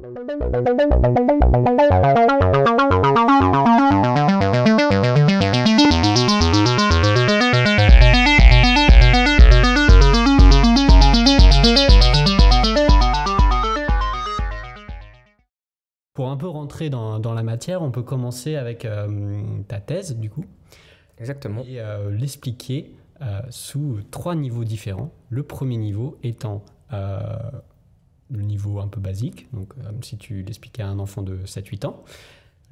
Pour un peu rentrer dans la matière, on peut commencer avec ta thèse, du coup. Exactement. Et l'expliquer sous 3 niveaux différents. Le premier niveau étant le niveau un peu basique, donc si tu l'expliquais à un enfant de 7-8 ans.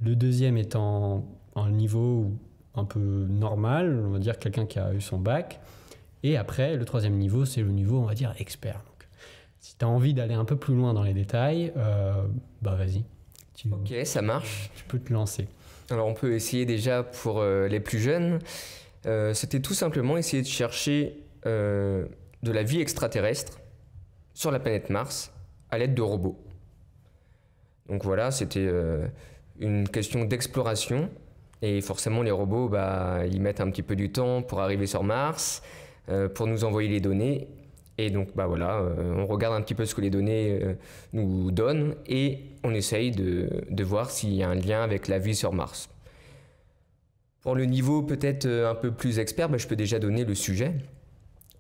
Le deuxième étant un niveau un peu normal, on va dire quelqu'un qui a eu son bac. Et après, le troisième niveau, c'est le niveau, on va dire, expert. Donc, si tu as envie d'aller un peu plus loin dans les détails, vas-y. Ok, ça marche. Tu peux te lancer. Alors on peut essayer déjà pour les plus jeunes. C'était tout simplement essayer de chercher de la vie extraterrestre sur la planète Mars à l'aide de robots. Donc voilà, c'était une question d'exploration. Et forcément, les robots, ils mettent un petit peu du temps pour arriver sur Mars, pour nous envoyer les données. Et donc, on regarde un petit peu ce que les données nous donnent et on essaye de voir s'il y a un lien avec la vie sur Mars. Pour le niveau peut-être un peu plus expert, je peux déjà donner le sujet.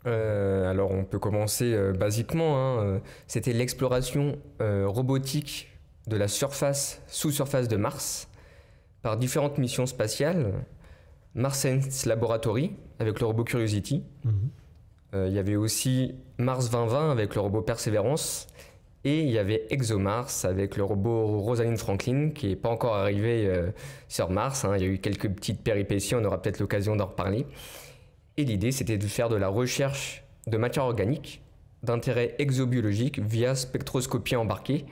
Alors, on peut commencer basiquement. C'était l'exploration robotique de la sous-surface de Mars par différentes missions spatiales. Mars Science Laboratory avec le robot Curiosity. Il y avait aussi Mars 2020 avec le robot Perseverance et il y avait ExoMars avec le robot Rosalind Franklin qui n'est pas encore arrivé sur Mars. Il y a eu quelques petites péripéties, on aura peut-être l'occasion d'en reparler. Et l'idée, c'était de faire de la recherche de matière organique d'intérêt exobiologique via spectroscopie embarquée.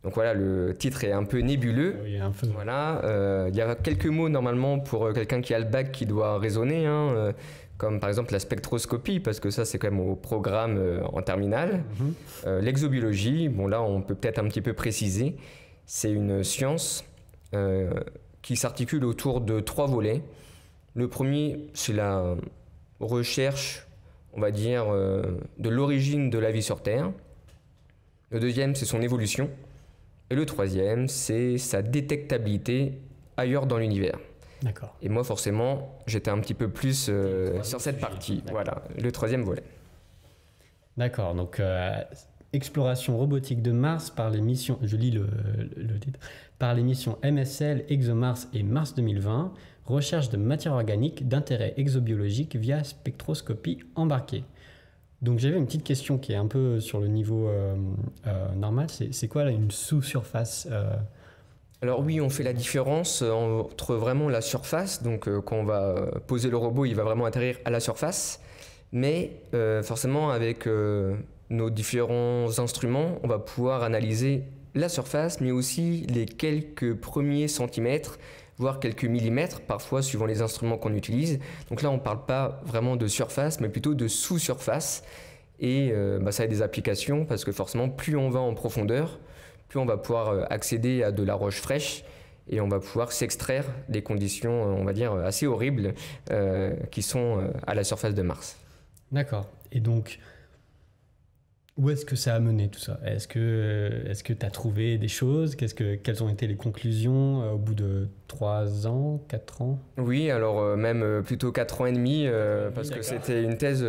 Donc voilà, le titre est un peu nébuleux. Oui, un peu. Voilà, il y a quelques mots normalement pour quelqu'un qui a le bac qui doit raisonner, comme par exemple la spectroscopie, parce que ça c'est quand même au programme en terminale. L'exobiologie, là on peut peut-être un petit peu préciser, c'est une science qui s'articule autour de 3 volets. Le premier, c'est la recherche, on va dire, de l'origine de la vie sur Terre. Le deuxième, c'est son évolution. Et le troisième, c'est sa détectabilité ailleurs dans l'univers. D'accord. Et moi, forcément, j'étais un petit peu plus sur cette partie. Voilà, le troisième volet. D'accord, donc exploration robotique de Mars par les missions, je lis le titre, par les missions MSL, ExoMars et Mars 2020, recherche de matière organique d'intérêt exobiologique via spectroscopie embarquée. Donc j'avais une petite question qui est un peu sur le niveau normal, c'est quoi là, une sous-surface Alors oui, on fait la différence entre vraiment la surface, donc quand on va poser le robot, il va vraiment atterrir à la surface, mais forcément avec nos différents instruments, on va pouvoir analyser la surface, mais aussi les quelques premiers centimètres, voire quelques millimètres, parfois suivant les instruments qu'on utilise. Donc là, on ne parle pas vraiment de surface, mais plutôt de sous-surface, et ça a des applications, parce que forcément, plus on va en profondeur, plus on va pouvoir accéder à de la roche fraîche et on va pouvoir s'extraire des conditions, on va dire, assez horribles qui sont à la surface de Mars. D'accord. Et donc, où est-ce que ça a mené tout ça ? Est-ce que tu as trouvé des choses ? Quelles ont été les conclusions au bout de 3 ans, 4 ans ? Oui, alors même plutôt 4 ans et demi, parce que c'était une thèse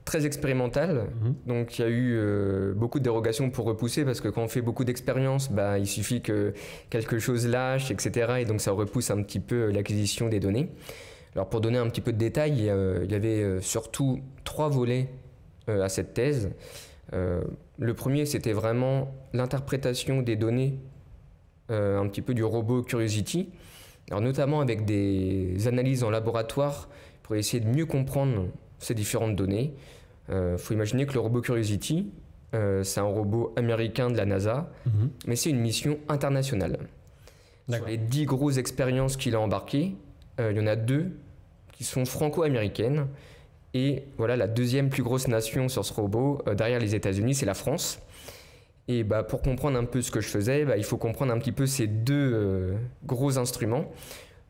très expérimentale. Donc il y a eu beaucoup de dérogations pour repousser, parce que quand on fait beaucoup d'expériences, il suffit que quelque chose lâche, etc. Et donc ça repousse un petit peu l'acquisition des données. Alors pour donner un petit peu de détails, il y avait surtout 3 volets à cette thèse. Le premier, c'était vraiment l'interprétation des données un petit peu du robot Curiosity, alors notamment avec des analyses en laboratoire pour essayer de mieux comprendre ces différentes données. Faut imaginer que le robot Curiosity, c'est un robot américain de la NASA, mais c'est une mission internationale. Sur les 10 grosses expériences qu'il a embarquées, il y en a 2 qui sont franco-américaines. Et voilà, la deuxième plus grosse nation sur ce robot, derrière les États-Unis, c'est la France. Et pour comprendre un peu ce que je faisais, il faut comprendre un petit peu ces 2 gros instruments.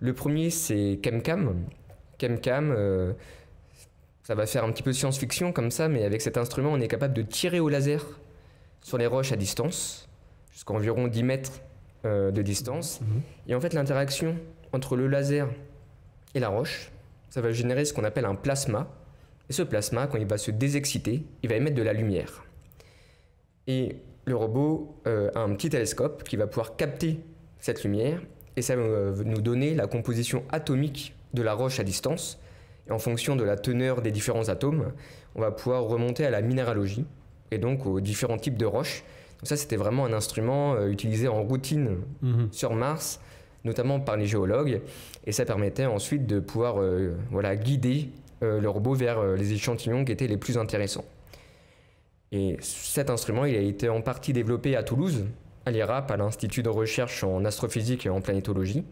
Le premier, c'est ChemCam. ChemCam, ça va faire un petit peu science-fiction comme ça, mais avec cet instrument, on est capable de tirer au laser sur les roches à distance. jusqu'à environ 10 mètres de distance. Et en fait, l'interaction entre le laser et la roche, ça va générer ce qu'on appelle un plasma. Et ce plasma, quand il va se désexciter, il va émettre de la lumière. Et le robot a un petit télescope qui va pouvoir capter cette lumière et ça va nous donner la composition atomique de la roche à distance. Et en fonction de la teneur des différents atomes, on va pouvoir remonter à la minéralogie et donc aux différents types de roches. Donc ça, c'était vraiment un instrument utilisé en routine sur Mars, notamment par les géologues. Et ça permettait ensuite de pouvoir guider le robot vers les échantillons qui étaient les plus intéressants. Et cet instrument, il a été en partie développé à Toulouse, à l'IRAP, à l'Institut de recherche en astrophysique et en planétologie.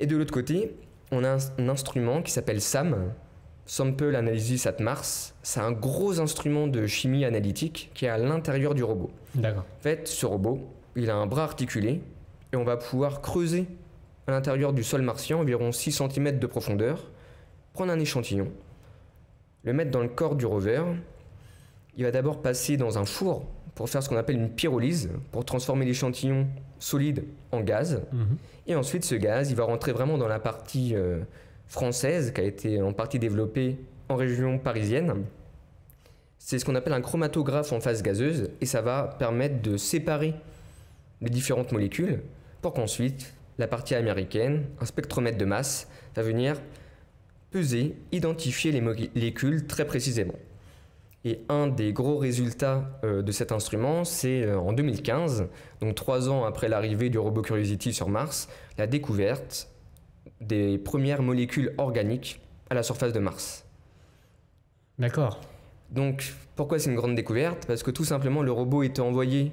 Et de l'autre côté, on a un instrument qui s'appelle SAM, Sample Analysis at Mars. C'est un gros instrument de chimie analytique qui est à l'intérieur du robot. D'accord. En fait, ce robot, il a un bras articulé et on va pouvoir creuser à l'intérieur du sol martien, environ 6 cm de profondeur, prendre un échantillon, le mettre dans le corps du rover. Il va d'abord passer dans un four pour faire ce qu'on appelle une pyrolyse, pour transformer l'échantillon solide en gaz. Et ensuite, ce gaz, il va rentrer vraiment dans la partie française, qui a été en partie développée en région parisienne. C'est ce qu'on appelle un chromatographe en phase gazeuse, et ça va permettre de séparer les différentes molécules, pour qu'ensuite, la partie américaine, un spectromètre de masse, va venir peser, identifier les molécules très précisément. Et un des gros résultats de cet instrument, c'est en 2015, donc 3 ans après l'arrivée du robot Curiosity sur Mars, la découverte des premières molécules organiques à la surface de Mars. D'accord. Donc, pourquoi c'est une grande découverte? Parce que tout simplement, le robot était envoyé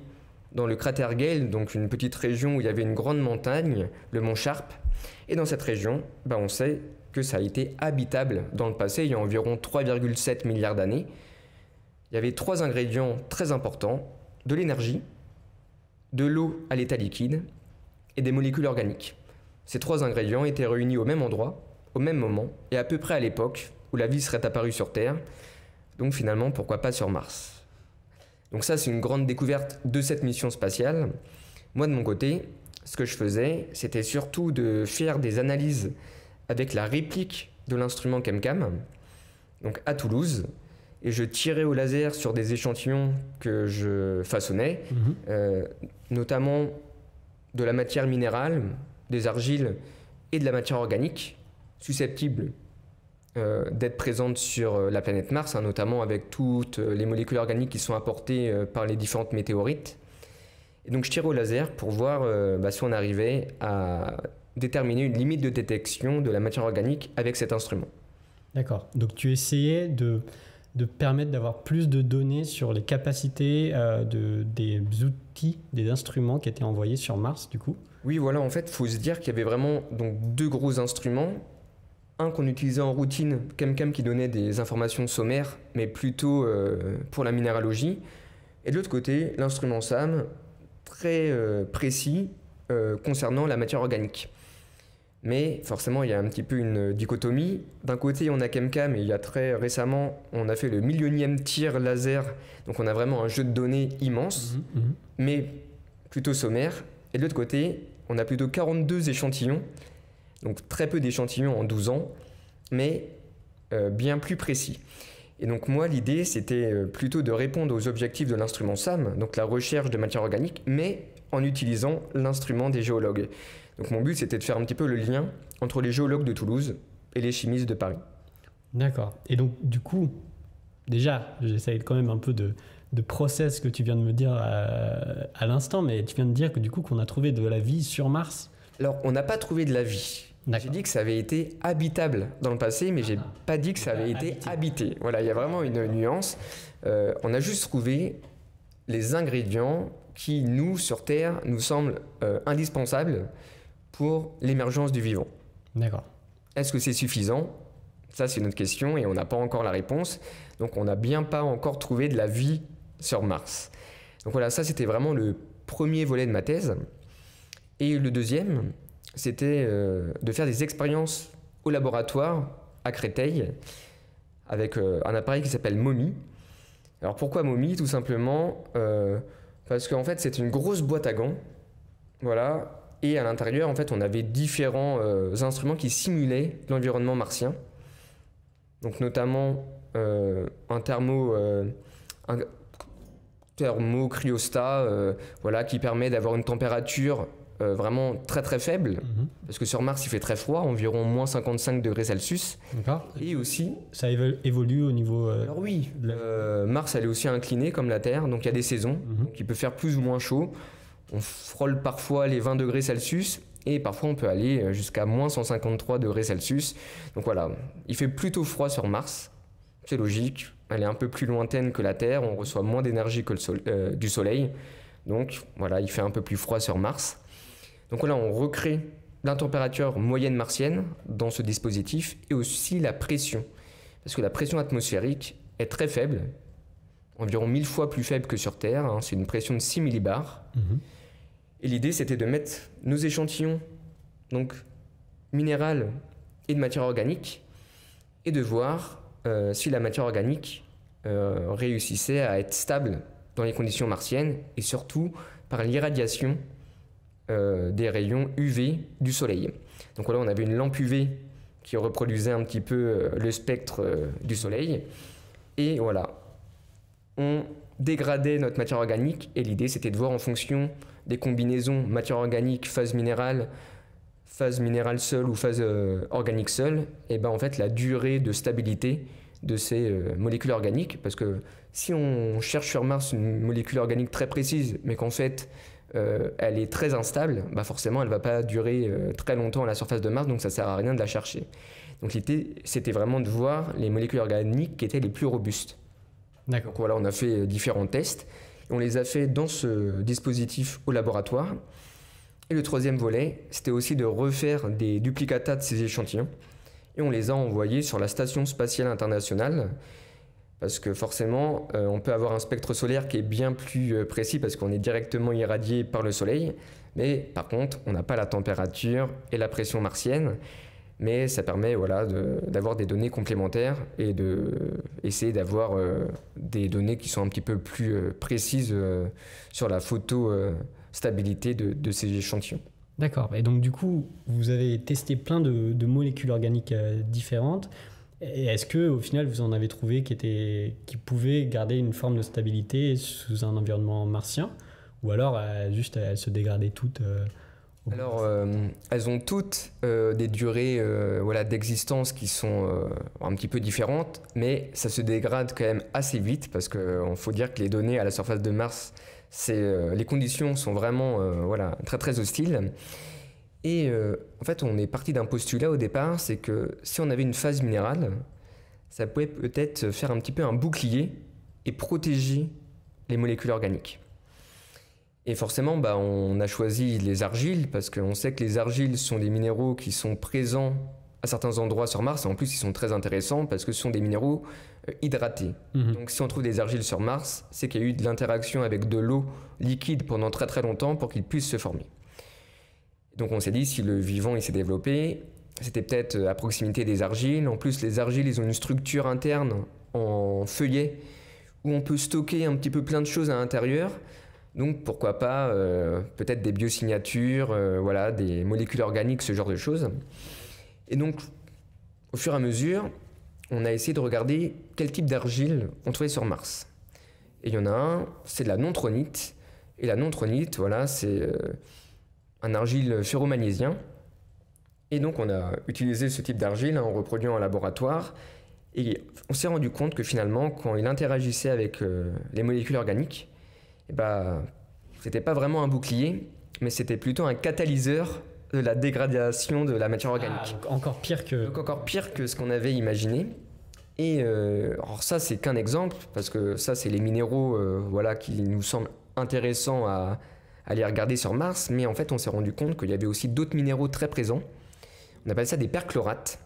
dans le cratère Gale, donc une petite région où il y avait une grande montagne, le mont Sharp. Et dans cette région, on sait que ça a été habitable dans le passé, il y a environ 3,7 milliards d'années. Il y avait 3 ingrédients très importants, de l'énergie, de l'eau à l'état liquide et des molécules organiques. Ces 3 ingrédients étaient réunis au même endroit, au même moment, et à peu près à l'époque où la vie serait apparue sur Terre. Donc finalement, pourquoi pas sur Mars? Donc ça, c'est une grande découverte de cette mission spatiale. Moi, de mon côté, ce que je faisais, c'était surtout de faire des analyses avec la réplique de l'instrument ChemCam, donc à Toulouse, et je tirais au laser sur des échantillons que je façonnais, notamment de la matière minérale, des argiles et de la matière organique, susceptibles d'être présentes sur la planète Mars, notamment avec toutes les molécules organiques qui sont apportées par les différentes météorites. Et donc je tirais au laser pour voir si on arrivait à déterminer une limite de détection de la matière organique avec cet instrument. D'accord. Donc tu essayais de permettre d'avoir plus de données sur les capacités des outils, des instruments qui étaient envoyés sur Mars, du coup. Oui, voilà, en fait, il faut se dire qu'il y avait vraiment donc 2 gros instruments. Un qu'on utilisait en routine, ChemCam, qui donnait des informations sommaires, mais plutôt pour la minéralogie. Et de l'autre côté, l'instrument SAM, très précis concernant la matière organique. Mais forcément, il y a un petit peu une dichotomie. D'un côté, on a ChemCam, et il y a très récemment, on a fait le 1 000e tir laser. Donc on a vraiment un jeu de données immense, mais plutôt sommaire. Et de l'autre côté, on a plutôt 42 échantillons, donc très peu d'échantillons en 12 ans, mais bien plus précis. Et donc moi, l'idée, c'était plutôt de répondre aux objectifs de l'instrument SAM, donc la recherche de matière organique, mais en utilisant l'instrument des géologues. Donc mon but, c'était de faire un petit peu le lien entre les géologues de Toulouse et les chimistes de Paris. D'accord. Et donc, du coup, déjà, j'essaye quand même un peu de process que tu viens de me dire à l'instant, mais tu viens de dire que du coup, qu'on a trouvé de la vie sur Mars. Alors, on n'a pas trouvé de la vie. J'ai dit que ça avait été habitable dans le passé, mais j'ai pas dit que ça avait été habité. Voilà, il y a vraiment une nuance. On a juste trouvé les ingrédients qui, nous, sur Terre, nous semblent indispensables pour l'émergence du vivant. D'accord. Est-ce que c'est suffisant? Ça, c'est une autre question et on n'a pas encore la réponse. Donc, on n'a bien pas encore trouvé de la vie sur Mars. Donc voilà, ça, c'était vraiment le premier volet de ma thèse. Et le deuxième, c'était de faire des expériences au laboratoire à Créteil avec un appareil qui s'appelle MOMI. Alors, pourquoi MOMI? Tout simplement, Parce qu'en fait, c'est une grosse boîte à gants. Voilà. Et à l'intérieur, en fait, on avait différents instruments qui simulaient l'environnement martien. Donc notamment un thermocryostat voilà, qui permet d'avoir une température vraiment très très faible, parce que sur Mars il fait très froid, environ moins 55 degrés Celsius. D'accord. Et aussi... Ça évolue au niveau... Alors oui, Mars elle est aussi inclinée comme la Terre, donc il y a des saisons, donc il peut faire plus ou moins chaud. On frôle parfois les 20 degrés Celsius, et parfois on peut aller jusqu'à moins 153 degrés Celsius. Donc voilà, il fait plutôt froid sur Mars, c'est logique, elle est un peu plus lointaine que la Terre, on reçoit moins d'énergie que du Soleil, donc voilà, il fait un peu plus froid sur Mars. Donc là, on recrée la température moyenne martienne dans ce dispositif et aussi la pression. Parce que la pression atmosphérique est très faible, environ 1000 fois plus faible que sur Terre. Hein, c'est une pression de 6 millibars. Et l'idée, c'était de mettre nos échantillons, donc minérales et de matière organique, et de voir si la matière organique réussissait à être stable dans les conditions martiennes et surtout par l'irradiation des rayons UV du Soleil. Donc voilà, on avait une lampe UV qui reproduisait un petit peu le spectre du Soleil. Et voilà, on dégradait notre matière organique et l'idée c'était de voir en fonction des combinaisons matière organique, phase minérale seule ou phase organique seule, et ben en fait la durée de stabilité de ces molécules organiques. Parce que si on cherche sur Mars une molécule organique très précise, mais qu'en fait elle est très instable, bah forcément elle ne va pas durer très longtemps à la surface de Mars, donc ça ne sert à rien de la chercher. Donc l'idée, c'était vraiment de voir les molécules organiques qui étaient les plus robustes. D'accord. Donc voilà, on a fait différents tests, et on les a fait dans ce dispositif au laboratoire. Et le troisième volet, c'était aussi de refaire des duplicata de ces échantillons, et on les a envoyés sur la Station spatiale internationale, parce que forcément, on peut avoir un spectre solaire qui est bien plus précis parce qu'on est directement irradié par le Soleil. Mais par contre, on n'a pas la température et la pression martienne. Mais ça permet voilà, d'avoir des données complémentaires et d'essayer d'avoir des données qui sont un petit peu plus précises sur la photostabilité de ces échantillons. D'accord. Et donc du coup, vous avez testé plein de molécules organiques différentes. Et est-ce que au final vous en avez trouvé qui pouvaient garder une forme de stabilité sous un environnement martien, ou alors juste elles se dégradaient toutes Alors elles ont toutes des durées voilà, d'existence qui sont un petit peu différentes, mais ça se dégrade quand même assez vite parce qu'il faut dire que les données à la surface de Mars, les conditions sont vraiment voilà, très très hostiles. Et en fait, on est parti d'un postulat au départ, c'est que si on avait une phase minérale, ça pouvait peut-être faire un petit peu un bouclier et protéger les molécules organiques. Et forcément, bah, on a choisi les argiles parce qu'on sait que les argiles sont des minéraux qui sont présents à certains endroits sur Mars. Et en plus, ils sont très intéressants parce que ce sont des minéraux hydratés. Donc si on trouve des argiles sur Mars, c'est qu'il y a eu de l'interaction avec de l'eau liquide pendant très très longtemps pour qu'ils puissent se former. Donc on s'est dit, si le vivant il s'est développé, c'était peut-être à proximité des argiles. En plus, les argiles, ils ont une structure interne en feuillet où on peut stocker un petit peu plein de choses à l'intérieur. Donc pourquoi pas peut-être des biosignatures, voilà, des molécules organiques, ce genre de choses. Et donc, au fur et à mesure, on a essayé de regarder quel type d'argile on trouvait sur Mars. Et il y en a un, c'est de la nontronite. Et la nontronite, voilà, c'est un argile ferromagnésien. Et donc on a utilisé ce type d'argile en reproduisant en laboratoire. Et on s'est rendu compte que finalement, quand il interagissait avec les molécules organiques, eh ben, c'était pas vraiment un bouclier, mais c'était plutôt un catalyseur de la dégradation de la matière organique. Donc encore pire que ce qu'on avait imaginé. Et alors ça, c'est qu'un exemple, parce que ça, c'est les minéraux voilà, qui nous semblent intéressants à aller regarder sur Mars, mais en fait, on s'est rendu compte qu'il y avait aussi d'autres minéraux très présents. On appelle ça des perchlorates.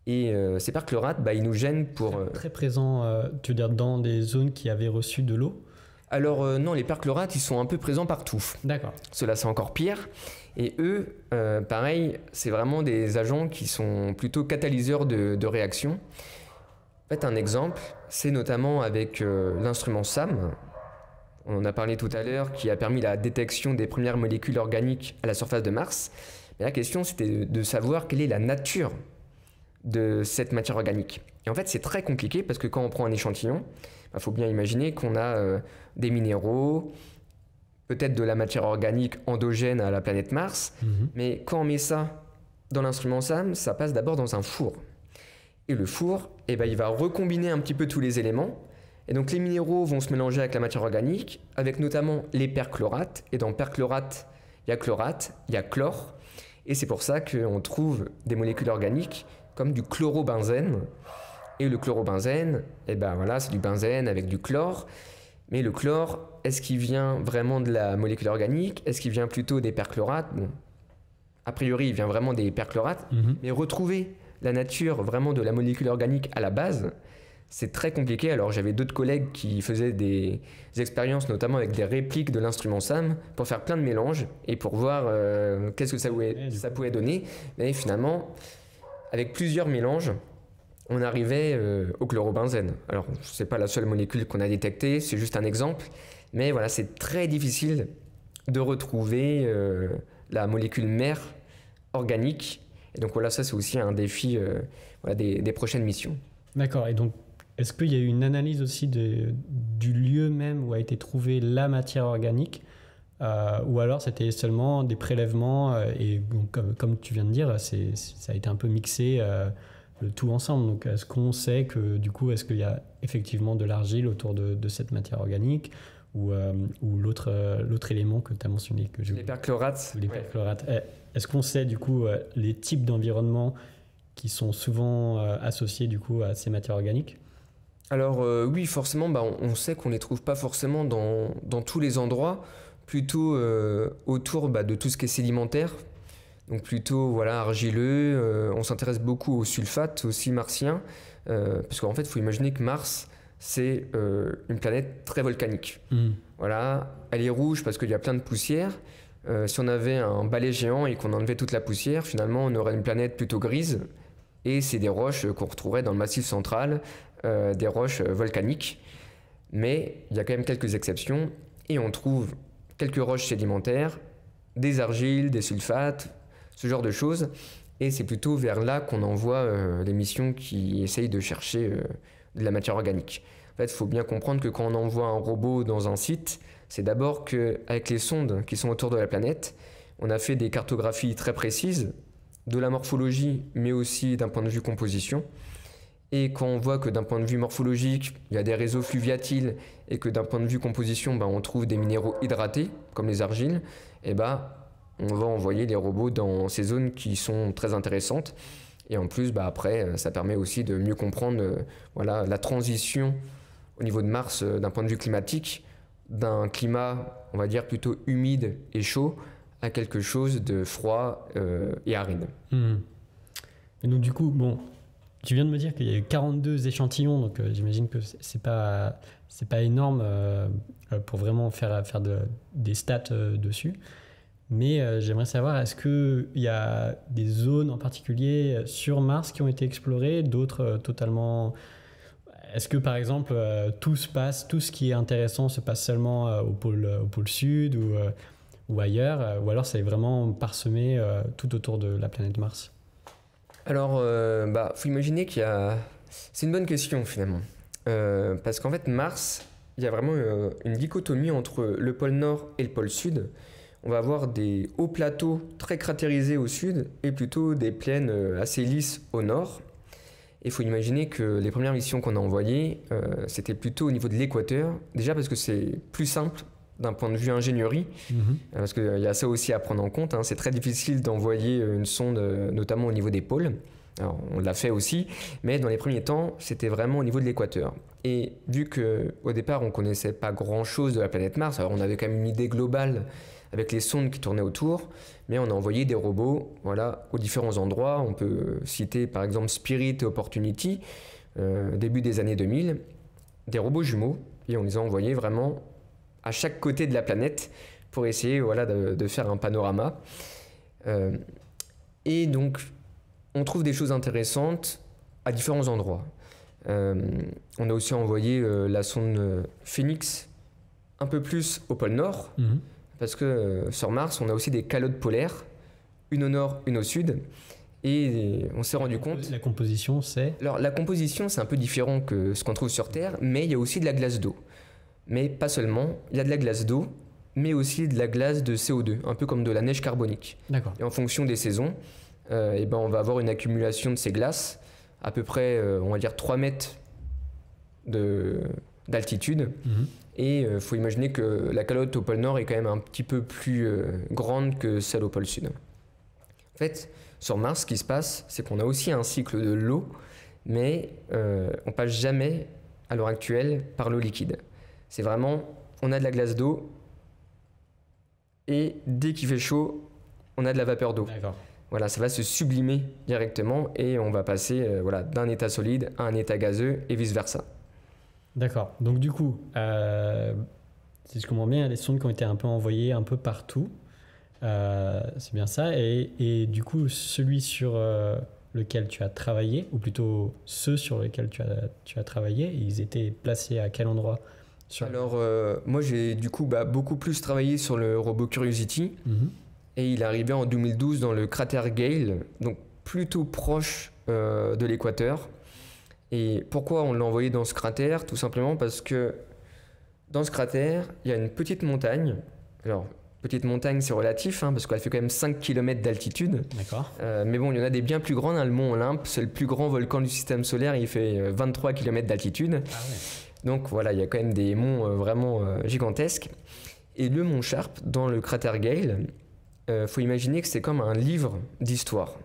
Et ces perchlorates, bah, ils nous gênent pour... Très présents, tu veux dire dans des zones qui avaient reçu de l'eau ? Alors non, les perchlorates, ils sont un peu présents partout. D'accord. Ceux-là, c'est encore pire. Et eux, pareil, c'est vraiment des agents qui sont plutôt catalyseurs de réactions. En fait, un exemple, c'est notamment avec l'instrument SAM. on en a parlé tout à l'heure, qui a permis la détection des premières molécules organiques à la surface de Mars. Mais la question, c'était de savoir quelle est la nature de cette matière organique. Et en fait, c'est très compliqué parce que quand on prend un échantillon, il faut bien imaginer qu'on a des minéraux, peut-être de la matière organique endogène à la planète Mars, mais quand on met ça dans l'instrument SAM, ça passe d'abord dans un four. Et le four, il va recombiner un petit peu tous les éléments. Et donc les minéraux vont se mélanger avec la matière organique, avec notamment les perchlorates. Et dans perchlorate, il y a chlorate, il y a chlore. Et c'est pour ça qu'on trouve des molécules organiques comme du chlorobenzène. Et le chlorobenzène, c'est du benzène avec du chlore. Mais le chlore, est-ce qu'il vient vraiment de la molécule organique? Est-ce qu'il vient plutôt des perchlorates? Bon, a priori, il vient vraiment des perchlorates. Mais retrouver la nature vraiment de la molécule organique à la base, c'est très compliqué. Alors j'avais d'autres collègues qui faisaient des expériences, notamment avec des répliques de l'instrument SAM, pour faire plein de mélanges et pour voir qu'est-ce que ça pouvait donner. Mais finalement, avec plusieurs mélanges, on arrivait au chlorobenzène. Alors c'est pas la seule molécule qu'on a détectée, c'est juste un exemple. Mais voilà, c'est très difficile de retrouver la molécule mère organique. Et donc voilà, ça c'est aussi un défi des prochaines missions. D'accord, et donc est-ce qu'il y a eu une analyse aussi du lieu même où a été trouvée la matière organique ou alors c'était seulement des prélèvements et donc, comme tu viens de dire, ça a été un peu mixé le tout ensemble. Donc est-ce qu'on sait que du coup, est-ce qu'il y a effectivement de l'argile autour de cette matière organique ou l'autre élément que tu as mentionné les perchlorates. Les perchlorates. Est-ce qu'on sait du coup les types d'environnements qui sont souvent associés du coup à ces matières organiques? Alors oui, forcément, on sait qu'on ne les trouve pas forcément dans tous les endroits, plutôt autour de tout ce qui est sédimentaire, donc plutôt argileux. On s'intéresse beaucoup aux sulfates aussi martiens, parce qu'en fait, il faut imaginer que Mars, c'est une planète très volcanique. Voilà, elle est rouge parce qu'il y a plein de poussière. Si on avait un balai géant et qu'on enlevait toute la poussière, finalement, on aurait une planète plutôt grise. Et c'est des roches qu'on retrouverait dans le massif central, des roches volcaniques. Mais il y a quand même quelques exceptions. Et on trouve quelques roches sédimentaires, des argiles, des sulfates, ce genre de choses. Et c'est plutôt vers là qu'on envoie les missions qui essayent de chercher de la matière organique. En fait, il faut bien comprendre que quand on envoie un robot dans un site, c'est d'abord qu'avec les sondes qui sont autour de la planète, on a fait des cartographies très précises de la morphologie, mais aussi d'un point de vue composition. Et quand on voit que d'un point de vue morphologique, il y a des réseaux fluviatiles et que d'un point de vue composition, on trouve des minéraux hydratés, comme les argiles, on va envoyer les robots dans ces zones qui sont très intéressantes. Et en plus, après, ça permet aussi de mieux comprendre la transition au niveau de Mars d'un point de vue climatique, d'un climat, on va dire, plutôt humide et chaud, à quelque chose de froid et aride. Et donc du coup, tu viens de me dire qu'il y a eu 42 échantillons, donc j'imagine que c'est pas énorme pour vraiment faire des stats dessus. Mais j'aimerais savoir, est-ce qu'il y a des zones en particulier sur Mars qui ont été explorées, d'autres totalement... Est-ce que par exemple tout ce qui est intéressant se passe seulement au pôle sud ou ailleurs, ou alors c'est vraiment parsemé tout autour de la planète Mars? Alors, faut imaginer c'est une bonne question finalement, parce qu'en fait Mars, il y a vraiment une dichotomie entre le pôle nord et le pôle sud. On va avoir des hauts plateaux très cratérisés au sud et plutôt des plaines assez lisses au nord. Il faut imaginer que les premières missions qu'on a envoyées, c'était plutôt au niveau de l'équateur, déjà parce que c'est plus simple d'un point de vue ingénierie, parce qu'il y a ça aussi à prendre en compte. C'est très difficile d'envoyer une sonde, notamment au niveau des pôles. Alors, on l'a fait aussi, mais dans les premiers temps, c'était vraiment au niveau de l'équateur. Et vu qu'au départ, on ne connaissait pas grand-chose de la planète Mars, alors on avait quand même une idée globale avec les sondes qui tournaient autour, mais on a envoyé des robots aux différents endroits. On peut citer par exemple Spirit et Opportunity, début des années 2000, des robots jumeaux, et on les a envoyés vraiment à chaque côté de la planète pour essayer de faire un panorama. Et donc, on trouve des choses intéressantes à différents endroits. On a aussi envoyé la sonde Phoenix un peu plus au pôle Nord, Mhm. parce que sur Mars, on a aussi des calottes polaires, une au nord, une au sud, et on s'est rendu compte... La composition, c'est... Alors la composition, c'est un peu différent que ce qu'on trouve sur Terre, mais il y a aussi de la glace d'eau. Mais pas seulement, il y a de la glace d'eau, mais aussi de la glace de CO2, un peu comme de la neige carbonique. D'accord. Et en fonction des saisons, eh ben, on va avoir une accumulation de ces glaces, à peu près, on va dire 3 mètres d'altitude. Mhm. Et il faut imaginer que la calotte au pôle Nord est quand même un petit peu plus grande que celle au pôle Sud. En fait, sur Mars, ce qui se passe, c'est qu'on a aussi un cycle de l'eau, mais on passe jamais, à l'heure actuelle, par l'eau liquide. C'est vraiment, on a de la glace d'eau, et dès qu'il fait chaud, on a de la vapeur d'eau. D'accord. Voilà, ça va se sublimer directement, et on va passer voilà, d'un état solide à un état gazeux, et vice-versa. D'accord. Donc du coup, si je comprends bien, il y a des sondes qui ont été un peu envoyées un peu partout. C'est bien ça. Et du coup, celui sur lequel tu as travaillé, ou plutôt ceux sur lesquels tu as travaillé, ils étaient placés à quel endroit sur... Alors, moi, j'ai du coup beaucoup plus travaillé sur le robot Curiosity, Mhm. et il est arrivé en 2012 dans le cratère Gale, donc plutôt proche de l'équateur. Et pourquoi on l'a envoyé dans ce cratère? Tout simplement parce que dans ce cratère, il y a une petite montagne. Alors, petite montagne, c'est relatif, hein, parce qu'elle fait quand même 5 km d'altitude. D'accord. Mais bon, il y en a des bien plus grandes, hein, le mont Olympe, c'est le plus grand volcan du système solaire, il fait 23 km d'altitude. Ah ouais. Donc voilà, il y a quand même des monts vraiment gigantesques. Et le mont Sharp, dans le cratère Gale, faut imaginer que c'est comme un livre d'histoire.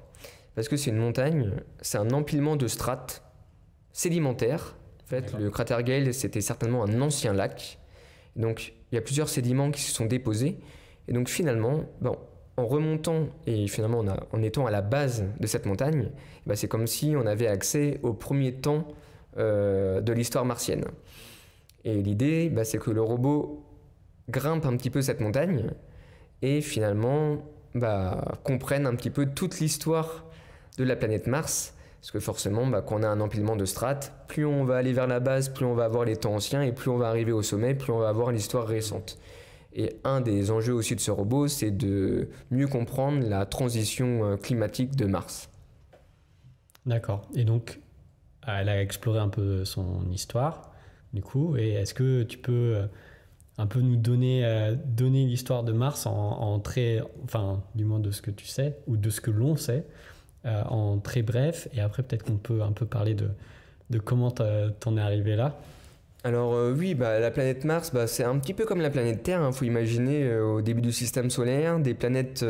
Parce que c'est une montagne, c'est un empilement de strates sédimentaires. En fait, D'accord. le cratère Gale, c'était certainement un ancien lac. Donc, il y a plusieurs sédiments qui se sont déposés. Et donc, finalement, en remontant et finalement en étant à la base de cette montagne, c'est comme si on avait accès au premier temps de l'histoire martienne. Et l'idée, c'est que le robot grimpe un petit peu cette montagne et finalement comprenne un petit peu toute l'histoire de la planète Mars. Parce que forcément, quand on a un empilement de strates, plus on va aller vers la base, plus on va avoir les temps anciens, et plus on va arriver au sommet, plus on va avoir l'histoire récente. Et un des enjeux aussi de ce robot, c'est de mieux comprendre la transition climatique de Mars. D'accord. Et donc, elle a exploré un peu son histoire, du coup. Et est-ce que tu peux un peu nous donner l'histoire de Mars en très... Enfin, du moins de ce que tu sais, ou de ce que l'on sait, en très bref. Et après, peut-être qu'on peut un peu parler de comment t'en es arrivé là. Alors oui, la planète Mars, c'est un petit peu comme la planète Terre. Il faut imaginer au début du système solaire, des planètes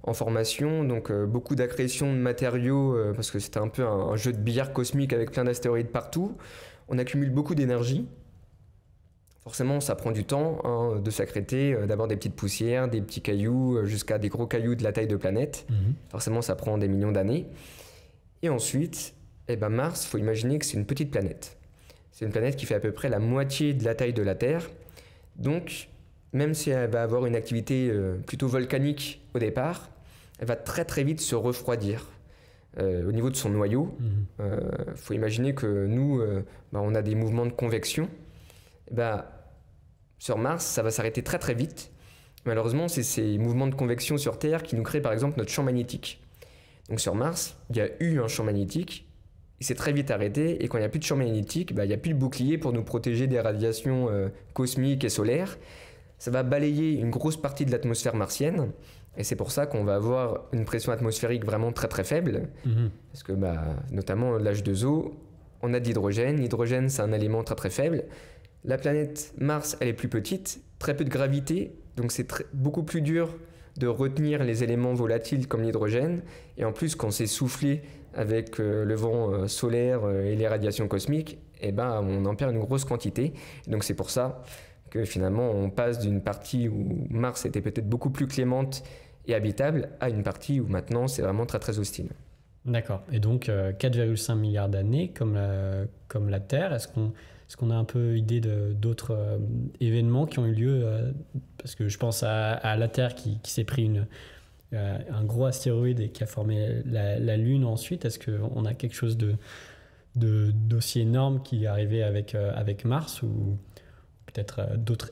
en formation, donc beaucoup d'accrétion de matériaux, parce que c'était un peu un jeu de billard cosmique avec plein d'astéroïdes partout. On accumule beaucoup d'énergie. Forcément, ça prend du temps de s'accréter, d'avoir des petites poussières, des petits cailloux, jusqu'à des gros cailloux de la taille de planète. Mhm. Forcément, ça prend des millions d'années. Et ensuite, Mars, il faut imaginer que c'est une petite planète. C'est une planète qui fait à peu près la moitié de la taille de la Terre. Donc, même si elle va avoir une activité plutôt volcanique au départ, elle va très très vite se refroidir. Au niveau de son noyau, faut imaginer que nous, on a des mouvements de convection. Sur Mars, ça va s'arrêter très très vite. Malheureusement, c'est ces mouvements de convection sur Terre qui nous créent par exemple notre champ magnétique. Donc sur Mars, il y a eu un champ magnétique. Il s'est très vite arrêté, et quand il n'y a plus de champ magnétique, il n'y a plus de bouclier pour nous protéger des radiations cosmiques et solaires. Ça va balayer une grosse partie de l'atmosphère martienne, et c'est pour ça qu'on va avoir une pression atmosphérique vraiment très très faible, parce que notamment l'H2O, on a de l'hydrogène. L'hydrogène, c'est un élément très très faible. La planète Mars, elle est plus petite, très peu de gravité, donc c'est beaucoup plus dur de retenir les éléments volatiles comme l'hydrogène, et en plus quand c'est soufflé avec le vent solaire et les radiations cosmiques, on en perd une grosse quantité. Et donc c'est pour ça que finalement on passe d'une partie où Mars était peut-être beaucoup plus clémente et habitable à une partie où maintenant c'est vraiment très très hostile. D'accord. Et donc 4,5 milliards d'années comme la Terre, est-ce qu'on a un peu idée d'autres événements qui ont eu lieu parce que je pense à la Terre qui s'est pris un gros astéroïde et qui a formé la Lune ensuite. Est-ce qu'on a quelque chose d'aussi énorme qui est arrivé avec Mars, ou peut-être d'autres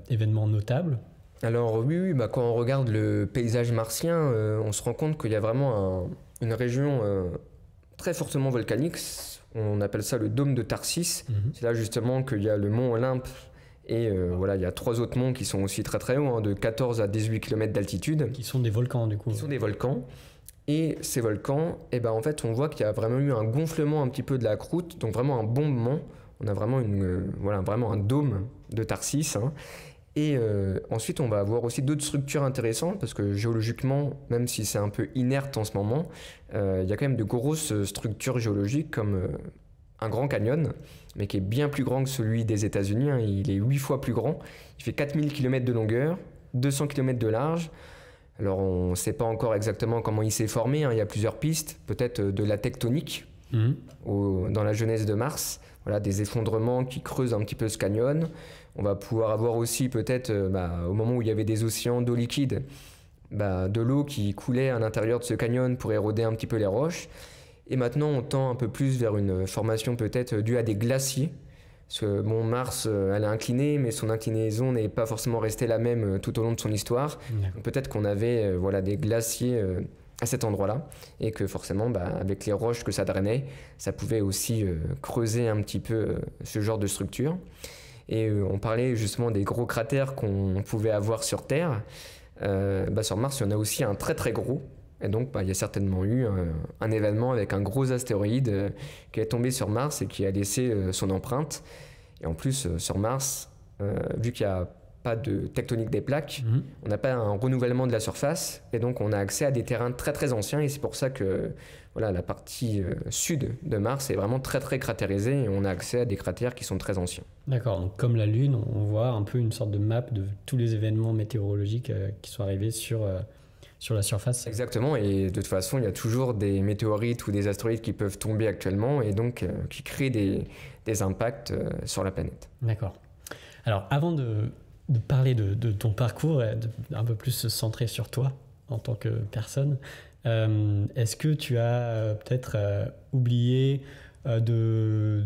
événements notables? Alors oui, quand on regarde le paysage martien, on se rend compte qu'il y a vraiment une région très fortement volcanique. On appelle ça le dôme de Tharsis. C'est là justement qu'il y a le mont Olympe et voilà, il y a 3 autres monts qui sont aussi très très hauts, de 14 à 18 km d'altitude. Qui sont des volcans du coup. Qui sont des volcans. Et ces volcans, en fait, on voit qu'il y a vraiment eu un gonflement un petit peu de la croûte, donc vraiment un bombement. On a vraiment vraiment un dôme de Tharsis. Et ensuite, on va avoir aussi d'autres structures intéressantes parce que géologiquement, même si c'est un peu inerte en ce moment, il y a quand même de grosses structures géologiques comme un Grand Canyon, mais qui est bien plus grand que celui des États-Unis. Il est 8 fois plus grand. Il fait 4000 km de longueur, 200 km de large. Alors, on ne sait pas encore exactement comment il s'est formé. Il y a plusieurs pistes, peut-être de la tectonique dans la jeunesse de Mars. Voilà, des effondrements qui creusent un petit peu ce canyon. On va pouvoir avoir aussi peut-être, au moment où il y avait des océans d'eau liquide, de l'eau qui coulait à l'intérieur de ce canyon pour éroder un petit peu les roches. Et maintenant, on tend un peu plus vers une formation peut-être due à des glaciers. Parce que Mars, elle est inclinée, mais son inclinaison n'est pas forcément restée la même tout au long de son histoire. Donc, peut-être qu'on avait des glaciers à cet endroit-là, et que forcément, avec les roches que ça drainait, ça pouvait aussi creuser un petit peu ce genre de structure. Et on parlait justement des gros cratères qu'on pouvait avoir sur Terre. Sur Mars, il y en a aussi un très très gros. Et donc, il y a certainement eu un événement avec un gros astéroïde qui est tombé sur Mars et qui a laissé son empreinte. Et en plus, sur Mars, vu qu'il n'y a pas de tectonique des plaques, on n'a pas un renouvellement de la surface. Et donc, on a accès à des terrains très très anciens. Et c'est pour ça que la partie sud de Mars est vraiment très très cratérisée. Et on a accès à des cratères qui sont très anciens. D'accord, donc comme la Lune, on voit un peu une sorte de map de tous les événements météorologiques qui sont arrivés sur la surface. Exactement, et de toute façon, il y a toujours des météorites ou des astéroïdes qui peuvent tomber actuellement et donc qui créent des impacts sur la planète. D'accord. Alors, avant de parler de ton parcours, un peu plus se centrer sur toi en tant que personne, est-ce que tu as peut-être oublié de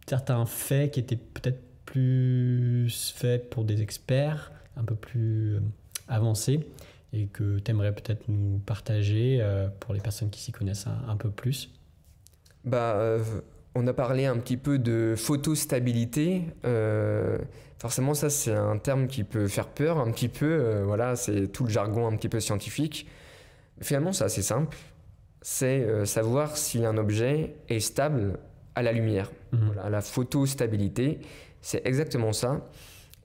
certains faits qui étaient peut-être plus faits pour des experts, un peu plus avancés, et que tu aimerais peut-être nous partager pour les personnes qui s'y connaissent un peu plus? On a parlé un petit peu de photostabilité. Forcément, ça, c'est un terme qui peut faire peur un petit peu. C'est tout le jargon un petit peu scientifique. Finalement, c'est assez simple. C'est savoir si un objet est stable à la lumière. La photostabilité, c'est exactement ça.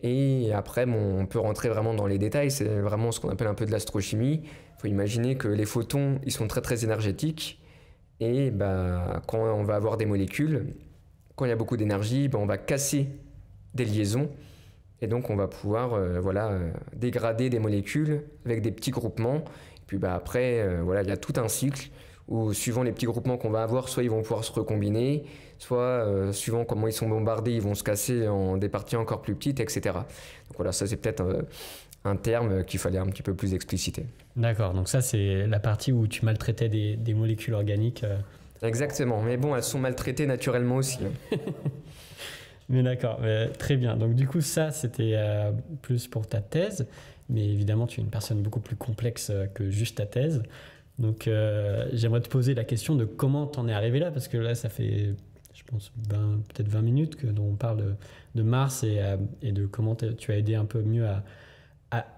Et après, on peut rentrer vraiment dans les détails. C'est vraiment ce qu'on appelle un peu de l'astrochimie. Il faut imaginer que les photons, ils sont très très énergétiques. Et quand on va avoir des molécules, quand il y a beaucoup d'énergie, on va casser des liaisons. Et donc, on va pouvoir dégrader des molécules avec des petits groupements. Et puis après, il y a tout un cycle où, suivant les petits groupements qu'on va avoir, soit ils vont pouvoir se recombiner, soit, suivant comment ils sont bombardés, ils vont se casser en des parties encore plus petites, etc. Donc voilà, ça c'est peut-être un terme qu'il fallait un petit peu plus expliciter. D'accord, donc ça c'est la partie où tu maltraitais des molécules organiques. Exactement, mais bon, elles sont maltraitées naturellement aussi. Mais d'accord, très bien. Donc du coup, ça c'était plus pour ta thèse, mais évidemment tu es une personne beaucoup plus complexe que juste ta thèse. Donc j'aimerais te poser la question de comment t'en es arrivé là, parce que là ça fait, je pense, peut-être 20 minutes dont on parle de Mars et de comment tu as aidé un peu mieux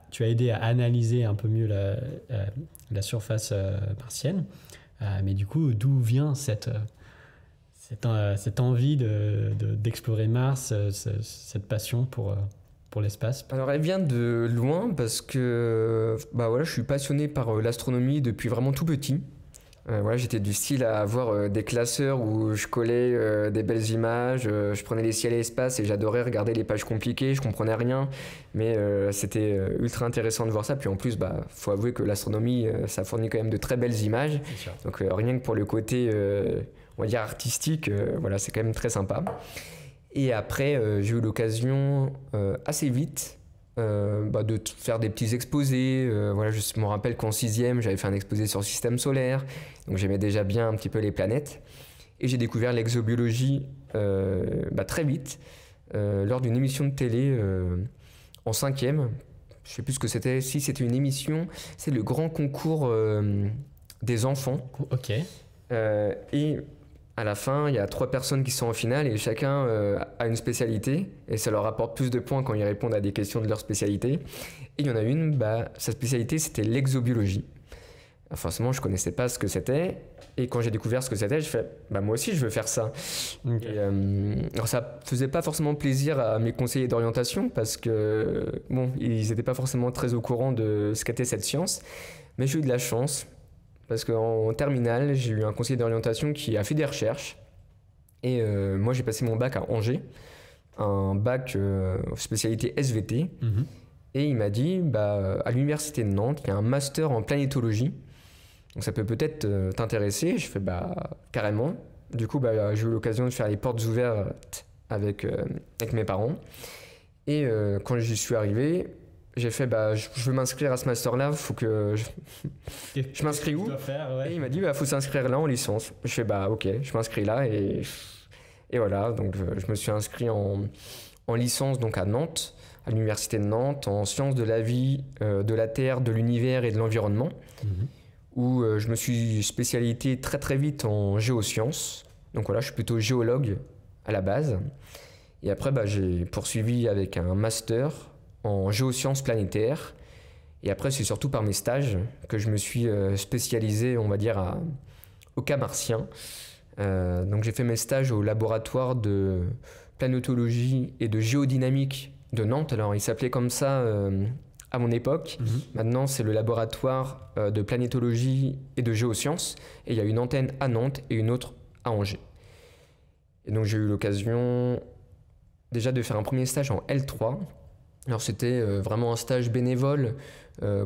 tu as aidé à analyser un peu mieux la surface martienne. Mais du coup, d'où vient cette envie d'explorer Mars, cette passion pour l'espace? Alors elle vient de loin parce que je suis passionné par l'astronomie depuis vraiment tout petit. J'étais du style à avoir des classeurs où je collais des belles images, je prenais les ciels et l'espace et j'adorais regarder les pages compliquées, je comprenais rien, mais c'était ultra intéressant de voir ça. Puis en plus, faut avouer que l'astronomie, ça fournit quand même de très belles images. Donc rien que pour le côté, on va dire artistique, c'est quand même très sympa. Et après, j'ai eu l'occasion assez vite de faire des petits exposés. Je me rappelle qu'en 6e, j'avais fait un exposé sur le système solaire, donc j'aimais déjà bien un petit peu les planètes. Et j'ai découvert l'exobiologie très vite, lors d'une émission de télé en 5e. Je sais plus ce que c'était. Si c'était une émission, c'est le grand concours des enfants. Ok. Et à la fin, il y a 3 personnes qui sont en finale et chacun a une spécialité et ça leur apporte plus de points quand ils répondent à des questions de leur spécialité. Et il y en a une, sa spécialité c'était l'exobiologie. Alors forcément, je connaissais pas ce que c'était et quand j'ai découvert ce que c'était, je fais moi aussi je veux faire ça. Okay. Alors ça faisait pas forcément plaisir à mes conseillers d'orientation parce que ils étaient pas forcément très au courant de ce qu'était cette science, mais j'ai eu de la chance. Parce qu'en terminale, j'ai eu un conseiller d'orientation qui a fait des recherches. Et moi, j'ai passé mon bac à Angers, un bac spécialité SVT. Mm-hmm. Et il m'a dit, à l'université de Nantes, il y a un master en planétologie. Donc ça peut peut-être t'intéresser. Je fais carrément. Du coup, j'ai eu l'occasion de faire les portes ouvertes avec mes parents. Et quand j'y suis arrivé, j'ai fait, je veux m'inscrire à ce master-là, faut que je m'inscris où ? Et il m'a dit, faut s'inscrire là en licence. Je fais, ok, je m'inscris là et voilà. Donc, je me suis inscrit en licence donc à Nantes, à l'université de Nantes, en sciences de la vie, de la terre, de l'univers et de l'environnement, où je me suis spécialisé très très vite en géosciences. Donc voilà, je suis plutôt géologue à la base. Et après, j'ai poursuivi avec un master en géosciences planétaires. Et après, c'est surtout par mes stages que je me suis spécialisé, on va dire, au cas martien. Donc j'ai fait mes stages au laboratoire de planétologie et de géodynamique de Nantes. Alors il s'appelait comme ça à mon époque. Maintenant, c'est le laboratoire de planétologie et de géosciences. Et il y a une antenne à Nantes et une autre à Angers. Et donc j'ai eu l'occasion déjà de faire un premier stage en L3. Alors c'était vraiment un stage bénévole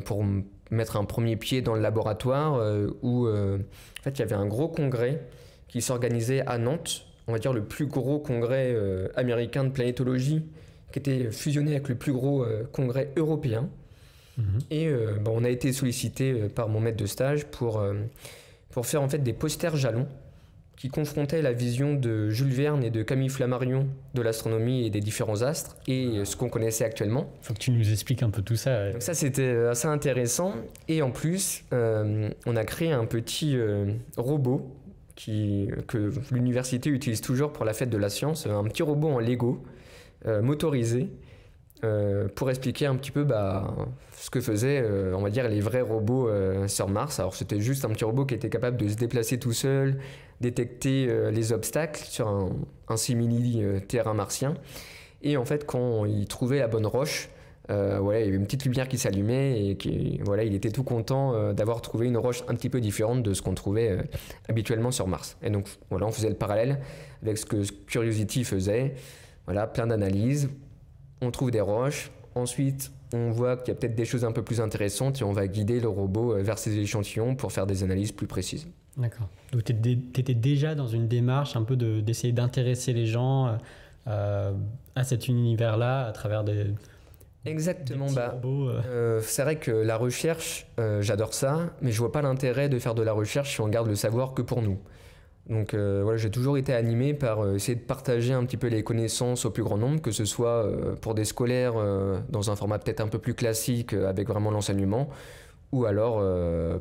pour mettre un premier pied dans le laboratoire où en fait il y avait un gros congrès qui s'organisait à Nantes, on va dire le plus gros congrès américain de planétologie qui était fusionné avec le plus gros congrès européen. Et on a été sollicité par mon maître de stage pour faire en fait des posters jalons qui confrontait la vision de Jules Verne et de Camille Flammarion de l'astronomie et des différents astres et ce qu'on connaissait actuellement. Il faut que tu nous expliques un peu tout ça. Donc ça, c'était assez intéressant. Et en plus, on a créé un petit robot que l'université utilise toujours pour la fête de la science, un petit robot en Lego motorisé pour expliquer un petit peu ce que faisaient, on va dire, les vrais robots sur Mars. Alors c'était juste un petit robot qui était capable de se déplacer tout seul, détecter les obstacles sur un simili-terrain martien. Et en fait, quand il trouvait la bonne roche, il y avait une petite lumière qui s'allumait et il était tout content d'avoir trouvé une roche un petit peu différente de ce qu'on trouvait habituellement sur Mars. Et donc voilà, on faisait le parallèle avec ce que Curiosity faisait. Voilà, plein d'analyses. On trouve des roches, ensuite on voit qu'il y a peut-être des choses un peu plus intéressantes et on va guider le robot vers ces échantillons pour faire des analyses plus précises. D'accord. Donc tu étais déjà dans une démarche un peu d'essayer d'intéresser les gens à cet univers-là à travers des... Exactement. Des petits robots, c'est vrai que la recherche, j'adore ça, mais je vois pas l'intérêt de faire de la recherche si on garde le savoir que pour nous. Donc j'ai toujours été animé par essayer de partager un petit peu les connaissances au plus grand nombre, que ce soit pour des scolaires dans un format peut-être un peu plus classique avec vraiment l'enseignement, ou alors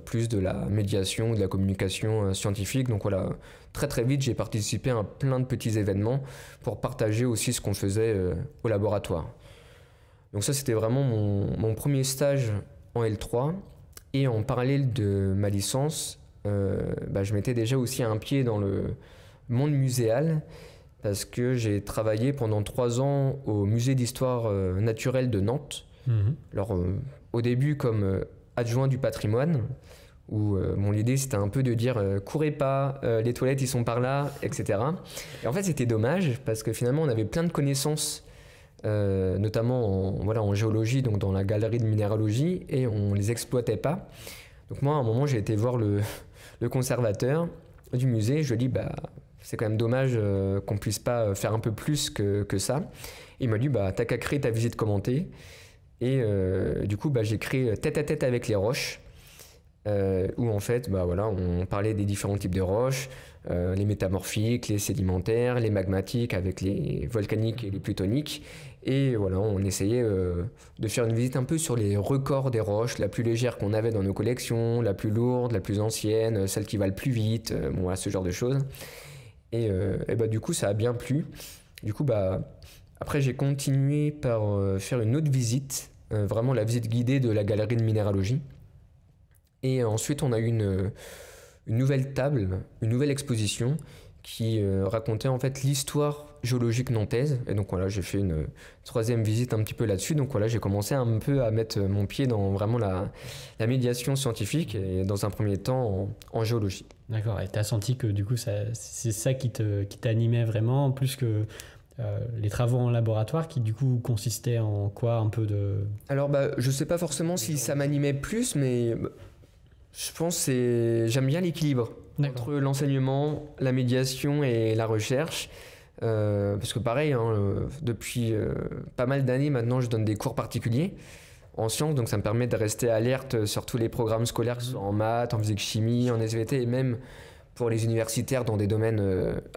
plus de la médiation, de la communication scientifique. Donc voilà, très très vite j'ai participé à plein de petits événements pour partager aussi ce qu'on faisait au laboratoire. Donc ça c'était vraiment mon premier stage en L3, et en parallèle de ma licence, je mettais déjà aussi un pied dans le monde muséal parce que j'ai travaillé pendant 3 ans au musée d'histoire naturelle de Nantes. Alors au début comme adjoint du patrimoine où l'idée c'était un peu de dire courez pas, les toilettes ils sont par là, etc. Et en fait c'était dommage parce que finalement on avait plein de connaissances notamment en géologie, donc dans la galerie de minéralogie, et on les exploitait pas. Donc moi à un moment j'ai été voir le conservateur du musée, je lui ai dit c'est quand même dommage qu'on puisse pas faire un peu plus que ça. Et il m'a dit t'as qu'à créer ta visite commentée. Et du coup j'ai créé Tête à tête avec les roches, où en fait on parlait des différents types de roches, les métamorphiques, les sédimentaires, les magmatiques avec les volcaniques et les plutoniques. Et voilà, on essayait de faire une visite un peu sur les records des roches, la plus légère qu'on avait dans nos collections, la plus lourde, la plus ancienne, celle qui va le plus vite, bon, voilà, ce genre de choses. Et bah, du coup, ça a bien plu. Du coup, bah, après, j'ai continué par faire une autre visite, vraiment la visite guidée de la galerie de minéralogie. Et ensuite, on a eu une nouvelle table, une nouvelle exposition qui racontait en fait l'histoire géologique nantaise. Et donc voilà, j'ai fait une troisième visite un petit peu là-dessus. Donc voilà, j'ai commencé un peu à mettre mon pied dans vraiment la médiation scientifique et dans un premier temps en géologie. D'accord, et tu as senti que du coup c'est ça qui t'animait vraiment, plus que les travaux en laboratoire qui du coup consistaient en quoi un peu de... Alors bah, je sais pas forcément si ça m'animait plus, mais je pense que j'aime bien l'équilibre entre l'enseignement, la médiation et la recherche. Parce que pareil, hein, depuis pas mal d'années maintenant, je donne des cours particuliers en sciences, donc ça me permet de rester alerte sur tous les programmes scolaires, que ce soit en maths, en physique-chimie, en SVT, et même pour les universitaires dans des domaines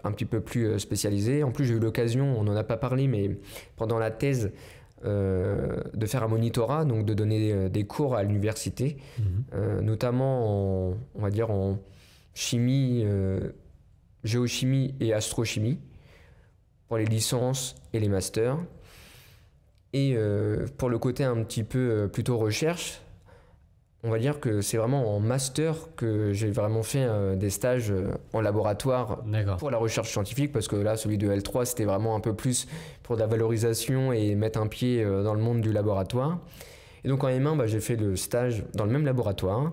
un petit peu plus spécialisés. En plus, j'ai eu l'occasion, on n'en a pas parlé, mais pendant la thèse, de faire un monitorat, donc de donner des cours à l'université, notamment on va dire en chimie, géochimie et astrochimie, pour les licences et les masters. Et pour le côté un petit peu plutôt recherche, on va dire que c'est vraiment en master que j'ai vraiment fait des stages en laboratoire pour la recherche scientifique, parce que là, celui de L3, c'était vraiment un peu plus pour de la valorisation et mettre un pied dans le monde du laboratoire. Et donc en M1, bah, j'ai fait le stage dans le même laboratoire.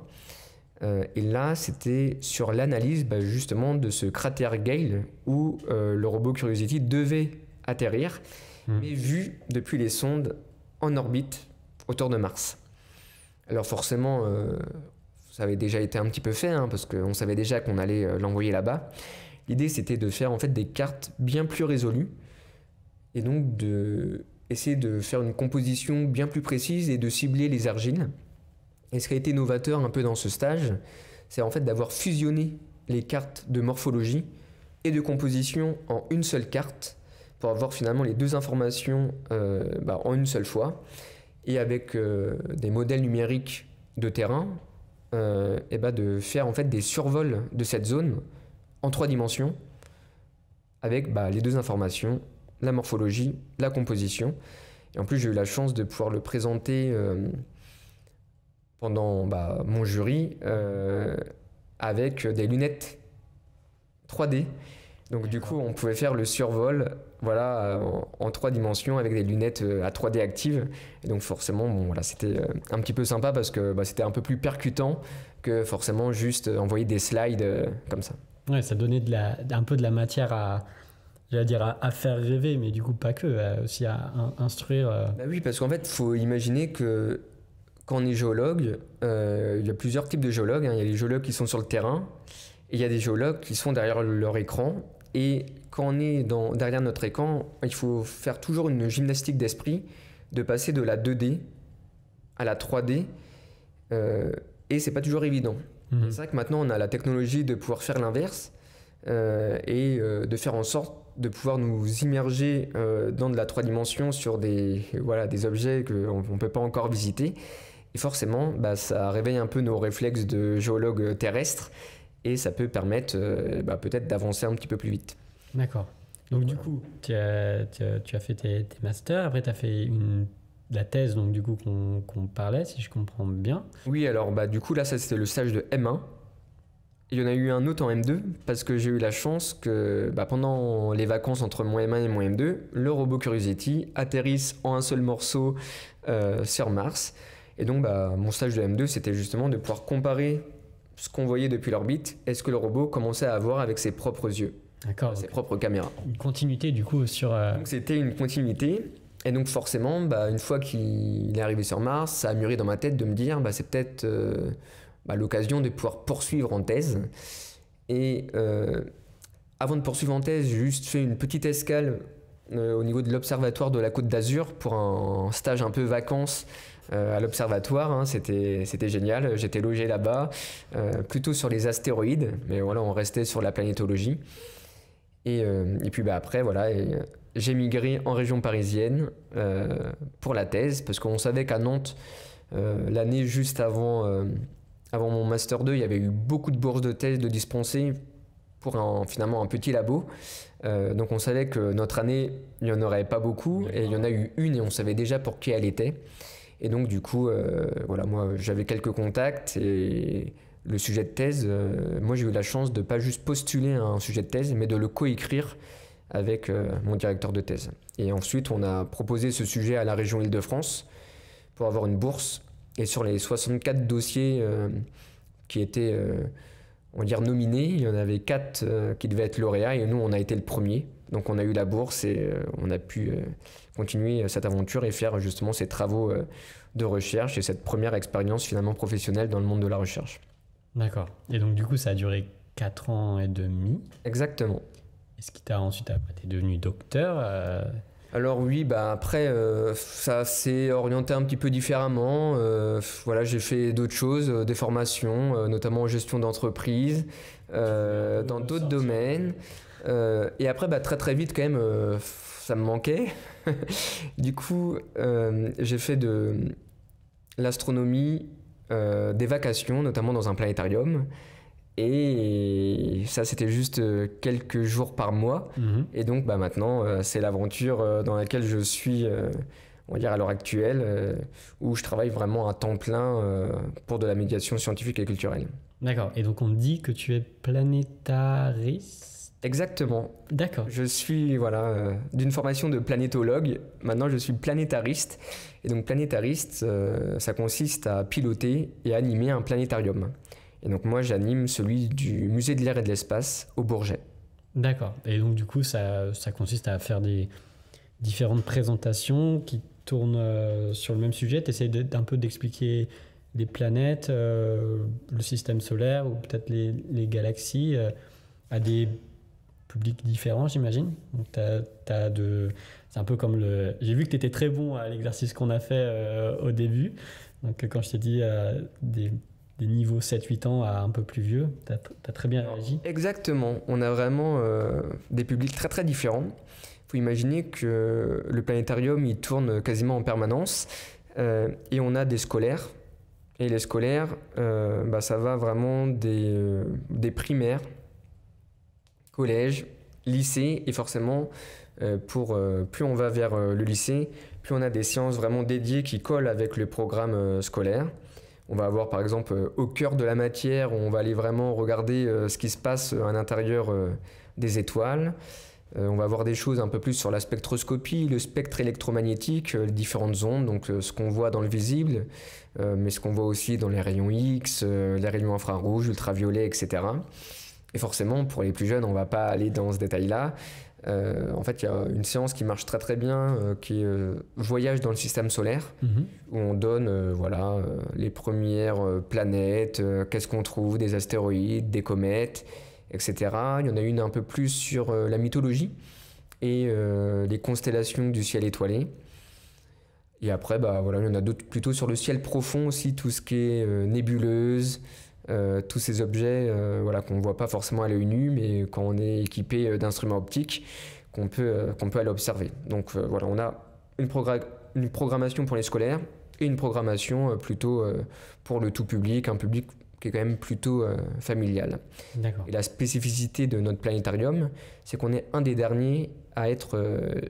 Et là, c'était sur l'analyse justement de ce cratère Gale où le robot Curiosity devait atterrir, mais vu depuis les sondes en orbite autour de Mars. Alors forcément, ça avait déjà été un petit peu fait, hein, parce qu'on savait déjà qu'on allait l'envoyer là-bas. L'idée, c'était de faire en fait des cartes bien plus résolues, et donc d'essayer de faire une composition bien plus précise et de cibler les argiles. Et ce qui a été novateur un peu dans ce stage, c'est en fait d'avoir fusionné les cartes de morphologie et de composition en une seule carte, pour avoir finalement les deux informations en une seule fois. Et avec des modèles numériques de terrain, de faire en fait des survols de cette zone en 3 dimensions, avec les deux informations, la morphologie, la composition. Et en plus, j'ai eu la chance de pouvoir le présenter pendant mon jury avec des lunettes 3D. Donc du coup, on pouvait faire le survol en 3 dimensions avec des lunettes à 3D actives. Et donc forcément, c'était un petit peu sympa parce que c'était un peu plus percutant que forcément juste envoyer des slides comme ça. Ouais, ça donnait un peu de la matière à faire rêver, mais du coup pas que, aussi à instruire. Oui, parce qu'en fait, il faut imaginer que quand on est géologue, il y a plusieurs types de géologues, hein. Il y a les géologues qui sont sur le terrain et il y a des géologues qui sont derrière leur écran. Et quand on est derrière notre écran, il faut faire toujours une gymnastique d'esprit, de passer de la 2D à la 3D, et c'est pas toujours évident. C'est vrai que maintenant on a la technologie de pouvoir faire l'inverse, et de faire en sorte de pouvoir nous immerger dans de la 3 dimensions sur des objets qu'on ne peut pas encore visiter. Et forcément, ça réveille un peu nos réflexes de géologue terrestre. Et ça peut permettre peut-être d'avancer un petit peu plus vite. D'accord. Donc du coup, tu as fait tes masters, après tu as fait la thèse donc, du coup, qu'on parlait, si je comprends bien. Oui, alors du coup là, ça c'était le stage de M1. Il y en a eu un autre en M2, parce que j'ai eu la chance que pendant les vacances entre mon M1 et mon M2, le robot Curiosity atterrisse en un seul morceau sur Mars. Et donc mon stage de M2, c'était justement de pouvoir comparer ce qu'on voyait depuis l'orbite, est-ce que le robot commençait à voir avec ses propres yeux, ses propres caméras. Une continuité du coup sur... Donc c'était une continuité, et donc forcément, une fois qu'il est arrivé sur Mars, ça a mûri dans ma tête de me dire, c'est peut-être l'occasion de pouvoir poursuivre en thèse. Et avant de poursuivre en thèse, j'ai juste fait une petite escale au niveau de l'observatoire de la Côte d'Azur pour un stage un peu vacances à l'observatoire, hein. C'était génial, j'étais logé là-bas, plutôt sur les astéroïdes, mais voilà, on restait sur la planétologie. Et puis après, j'ai migré en région parisienne pour la thèse, parce qu'on savait qu'à Nantes, l'année juste avant mon Master 2, il y avait eu beaucoup de bourses de thèse de dispensées pour finalement un petit labo. Donc on savait que notre année, il n'y en aurait pas beaucoup, et il y en a eu une et on savait déjà pour qui elle était. Et donc du coup, voilà, moi j'avais quelques contacts et le sujet de thèse, moi j'ai eu la chance de pas juste postuler à un sujet de thèse, mais de le coécrire avec mon directeur de thèse. Et ensuite, on a proposé ce sujet à la région Île-de-France pour avoir une bourse. Et sur les 64 dossiers qui étaient, on va dire, nominés, il y en avait 4 qui devaient être lauréats et nous, on a été le premier. Donc on a eu la bourse et on a pu continuer cette aventure et faire justement ces travaux de recherche et cette première expérience finalement professionnelle dans le monde de la recherche. D'accord. Et donc du coup, ça a duré 4 ans et demi. Exactement. Et ce qui t'a ensuite, après, t'es devenu docteur. Alors oui, bah après, ça s'est orienté un petit peu différemment. Voilà, j'ai fait d'autres choses, des formations, notamment en gestion d'entreprise, dans d'autres domaines. Et après, bah, très très vite quand même, ça me manquait. Du coup, j'ai fait de l'astronomie, des vacations, notamment dans un planétarium. Et ça, c'était juste quelques jours par mois. Et donc, bah, maintenant, c'est l'aventure dans laquelle je suis, on va dire, à l'heure actuelle, où je travaille vraiment à temps plein pour de la médiation scientifique et culturelle. D'accord. Et donc, on dit que tu es planétariste. Exactement. D'accord. Je suis d'une formation de planétologue. Maintenant, je suis planétariste. Et donc, planétariste, ça consiste à piloter et animer un planétarium. Et donc, moi, j'anime celui du Musée de l'air et de l'espace au Bourget. D'accord. Et donc, du coup, ça consiste à faire des différentes présentations qui tournent sur le même sujet. Tu essaies d'un peu d'expliquer les planètes, le système solaire ou peut-être les galaxies à des publics différents, j'imagine. Donc, c'est un peu comme le... J'ai vu que tu étais très bon à l'exercice qu'on a fait au début. Donc, quand je t'ai dit des niveaux 7-8 ans à un peu plus vieux, tu as très bien réagi. Exactement. On a vraiment des publics très très différents. Il faut imaginer que le planétarium, il tourne quasiment en permanence et on a des scolaires. Et les scolaires, ça va vraiment des primaires, collège, lycée, et forcément, plus on va vers le lycée, plus on a des séances vraiment dédiées qui collent avec le programme scolaire. On va avoir par exemple au cœur de la matière, où on va aller vraiment regarder ce qui se passe à l'intérieur des étoiles. On va avoir des choses un peu plus sur la spectroscopie, le spectre électromagnétique, les différentes ondes, donc ce qu'on voit dans le visible, mais ce qu'on voit aussi dans les rayons X, les rayons infrarouges, ultraviolets, etc. Et forcément, pour les plus jeunes, on ne va pas aller dans ce détail-là. En fait, il y a une séance qui marche très très bien, qui est Voyage dans le système solaire, où on donne les premières planètes, qu'est-ce qu'on trouve, des astéroïdes, des comètes, etc. Il y en a une un peu plus sur la mythologie et les constellations du ciel étoilé. Et après, il y en a d'autres plutôt sur le ciel profond aussi, tout ce qui est nébuleuse, tous ces objets qu'on ne voit pas forcément à l'œil nu, mais quand on est équipé d'instruments optiques, qu'on peut aller observer. Donc on a une programmation pour les scolaires et une programmation plutôt pour le tout public, un public qui est quand même plutôt familial. D'accord. Et la spécificité de notre planétarium, c'est qu'on est un des derniers à être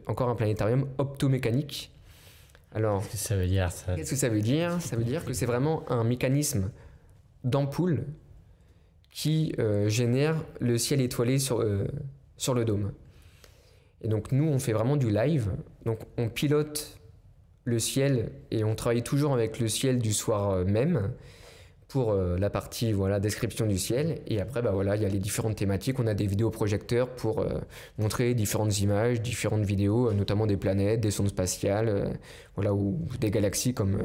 encore un planétarium optomécanique. Alors, qu'est-ce que ça veut dire, ça ? Qu'est-ce que ça veut dire ? Ça veut dire que c'est vraiment un mécanisme d'ampoule qui génère le ciel étoilé sur le dôme. Et donc nous, on fait vraiment du live. Donc on pilote le ciel et on travaille toujours avec le ciel du soir même pour la partie description du ciel. Et après, il y a les différentes thématiques. On a des vidéoprojecteurs pour montrer différentes images, différentes vidéos, notamment des planètes, des sondes spatiales, ou des galaxies comme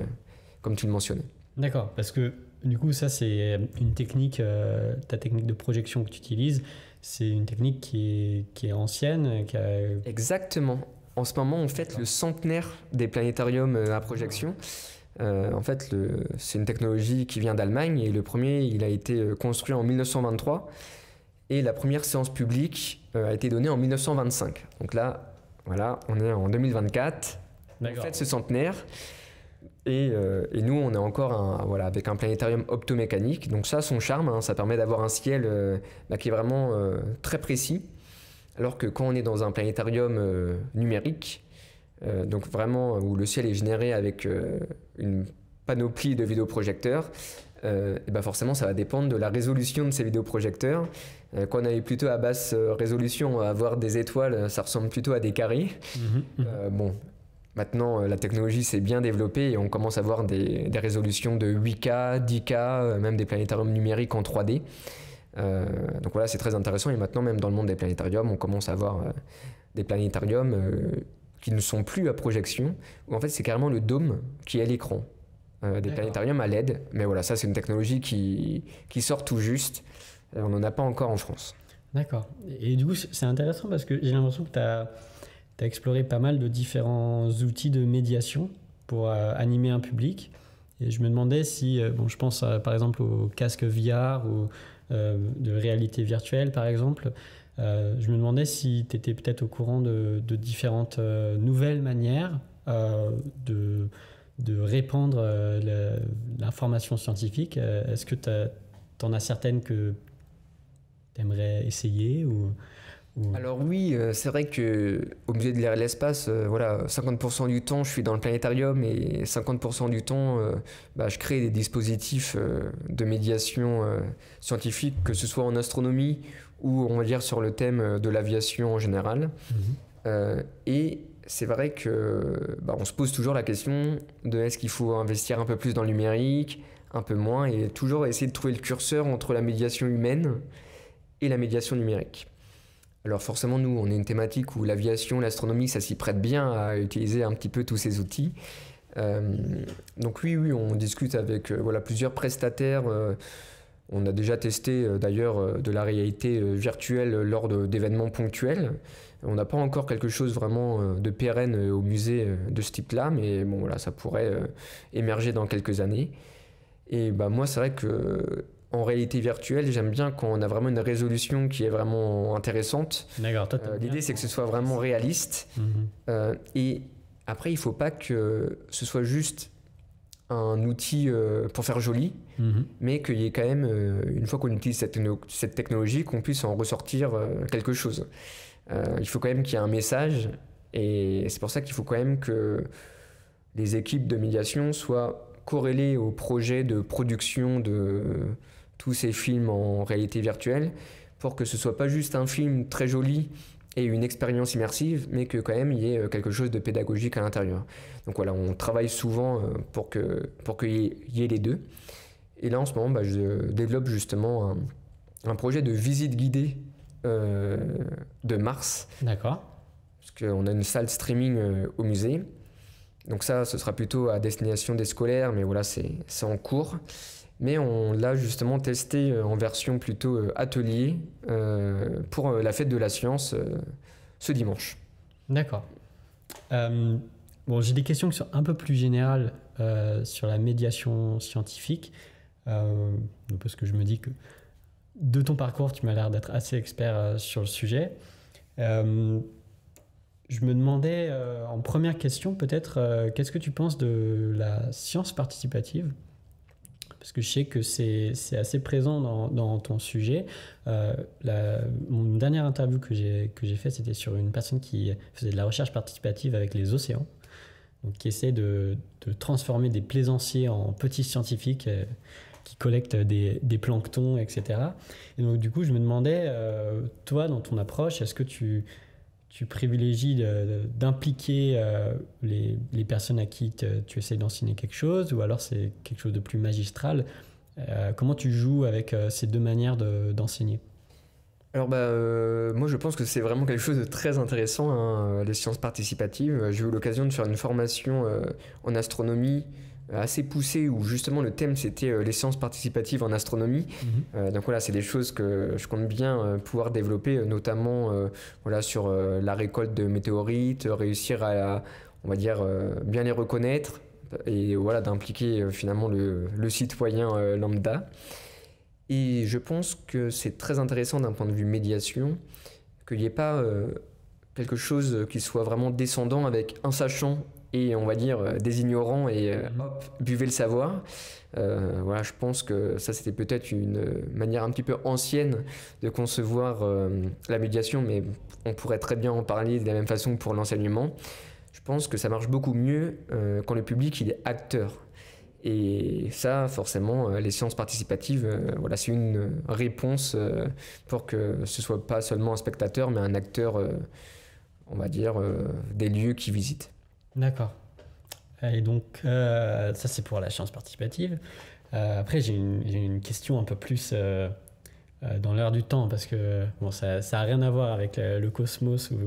tu le mentionnais. D'accord, parce que du coup, ça, c'est une technique, ta technique de projection que tu utilises, c'est une technique qui est ancienne. Exactement. En ce moment, on fête le centenaire des planétariums à projection. C'est une technologie qui vient d'Allemagne et le premier, il a été construit en 1923 et la première séance publique a été donnée en 1925. Donc là, Voilà, on est en 2024, on fête ce centenaire. Et nous, on est encore avec un planétarium optomécanique. Donc ça, son charme, hein, ça permet d'avoir un ciel qui est vraiment très précis. Alors que quand on est dans un planétarium numérique, donc vraiment où le ciel est généré avec une panoplie de vidéoprojecteurs, et ben forcément, ça va dépendre de la résolution de ces vidéoprojecteurs. Quand on est plutôt à basse résolution, on va avoir des étoiles, ça ressemble plutôt à des carrés. Bon. Maintenant, la technologie s'est bien développée et on commence à voir des résolutions de 8K, 10K, même des planétariums numériques en 3D. Donc voilà, c'est très intéressant. Et maintenant, même dans le monde des planétariums, on commence à avoir des planétariums qui ne sont plus à projection, où en fait, c'est carrément le dôme qui est l'écran. Des planétariums à LED. Mais voilà, ça, c'est une technologie qui sort tout juste. On n'en a pas encore en France. D'accord. Et du coup, c'est intéressant parce que j'ai l'impression que tu as exploré pas mal de différents outils de médiation pour animer un public. Et je me demandais si, je pense par exemple au casque VR ou de réalité virtuelle par exemple, je me demandais si tu étais peut-être au courant de différentes nouvelles manières de répandre l'information scientifique. Est-ce que tu en as certaines que tu aimerais essayer ou... Alors oui, c'est vrai qu'au musée de l'air et de l'espace, 50% du temps je suis dans le planétarium et 50% du temps je crée des dispositifs de médiation scientifique, que ce soit en astronomie ou on va dire sur le thème de l'aviation en général. Et c'est vrai que on se pose toujours la question de est-ce qu'il faut investir un peu plus dans le numérique, un peu moins, et toujours essayer de trouver le curseur entre la médiation humaine et la médiation numérique. Alors forcément, nous, on est une thématique où l'aviation, l'astronomie, ça s'y prête bien à utiliser un petit peu tous ces outils. Donc oui, on discute avec plusieurs prestataires. On a déjà testé d'ailleurs de la réalité virtuelle lors d'événements ponctuels. On n'a pas encore quelque chose vraiment de pérenne au musée de ce type-là, mais bon, voilà, ça pourrait émerger dans quelques années. Et moi, c'est vrai que en réalité virtuelle, j'aime bien quand on a vraiment une résolution qui est vraiment intéressante. D'accord. L'idée, c'est que ce soit vraiment réaliste. Et après, il ne faut pas que ce soit juste un outil pour faire joli, mais qu'il y ait quand même, une fois qu'on utilise cette technologie, qu'on puisse en ressortir quelque chose. Il faut quand même qu'il y ait un message, et c'est pour ça qu'il faut quand même que les équipes de médiation soient corrélées au projet de production de tous ces films en réalité virtuelle, pour que ce soit pas juste un film très joli et une expérience immersive, mais que quand même il y ait quelque chose de pédagogique à l'intérieur. Donc voilà, on travaille souvent pour qu'il y ait les deux. Et là en ce moment, je développe justement un projet de visite guidée de Mars. D'accord. Parce qu'on a une salle streaming au musée. Donc ça, ce sera plutôt à destination des scolaires, mais voilà, c'est en cours. Mais on l'a justement testé en version plutôt atelier pour la fête de la science ce dimanche. D'accord. J'ai des questions qui sont un peu plus générales sur la médiation scientifique, parce que je me dis que de ton parcours, tu m'as l'air d'être assez expert sur le sujet. Je me demandais, en première question peut-être, qu'est-ce que tu penses de la science participative ? Parce que je sais que c'est assez présent dans ton sujet. Mon dernière interview que j'ai faite, c'était sur une personne qui faisait de la recherche participative avec les océans, donc qui essaie de transformer des plaisanciers en petits scientifiques qui collectent des planctons, etc. Et donc du coup, je me demandais, toi, dans ton approche, est-ce que tu privilégies d'impliquer les personnes à qui tu essaies d'enseigner quelque chose, ou alors c'est quelque chose de plus magistral? Comment tu joues avec ces deux manières d'enseigner? Alors moi je pense que c'est vraiment quelque chose de très intéressant, hein, les sciences participatives. J'ai eu l'occasion de faire une formation en astronomie assez poussée, où justement le thème c'était les sciences participatives en astronomie. Donc voilà, c'est des choses que je compte bien pouvoir développer, notamment sur la récolte de météorites, réussir à on va dire bien les reconnaître, et voilà, d'impliquer finalement le citoyen lambda. Et je pense que c'est très intéressant d'un point de vue médiation qu'il n'y ait pas quelque chose qui soit vraiment descendant avec un sachant et on va dire des ignorants et hop, buvez le savoir. Voilà, je pense que ça c'était peut-être une manière un petit peu ancienne de concevoir la médiation, mais on pourrait très bien en parler de la même façon que pour l'enseignement. Je pense que ça marche beaucoup mieux quand le public il est acteur. Et ça, forcément, les sciences participatives, voilà, c'est une réponse pour que ce soit pas seulement un spectateur, mais un acteur, on va dire, des lieux qu'il visite. D'accord. Et donc, ça c'est pour la science participative. Après, j'ai une question un peu plus dans l'air du temps, parce que bon, ça n'a rien à voir avec le cosmos ou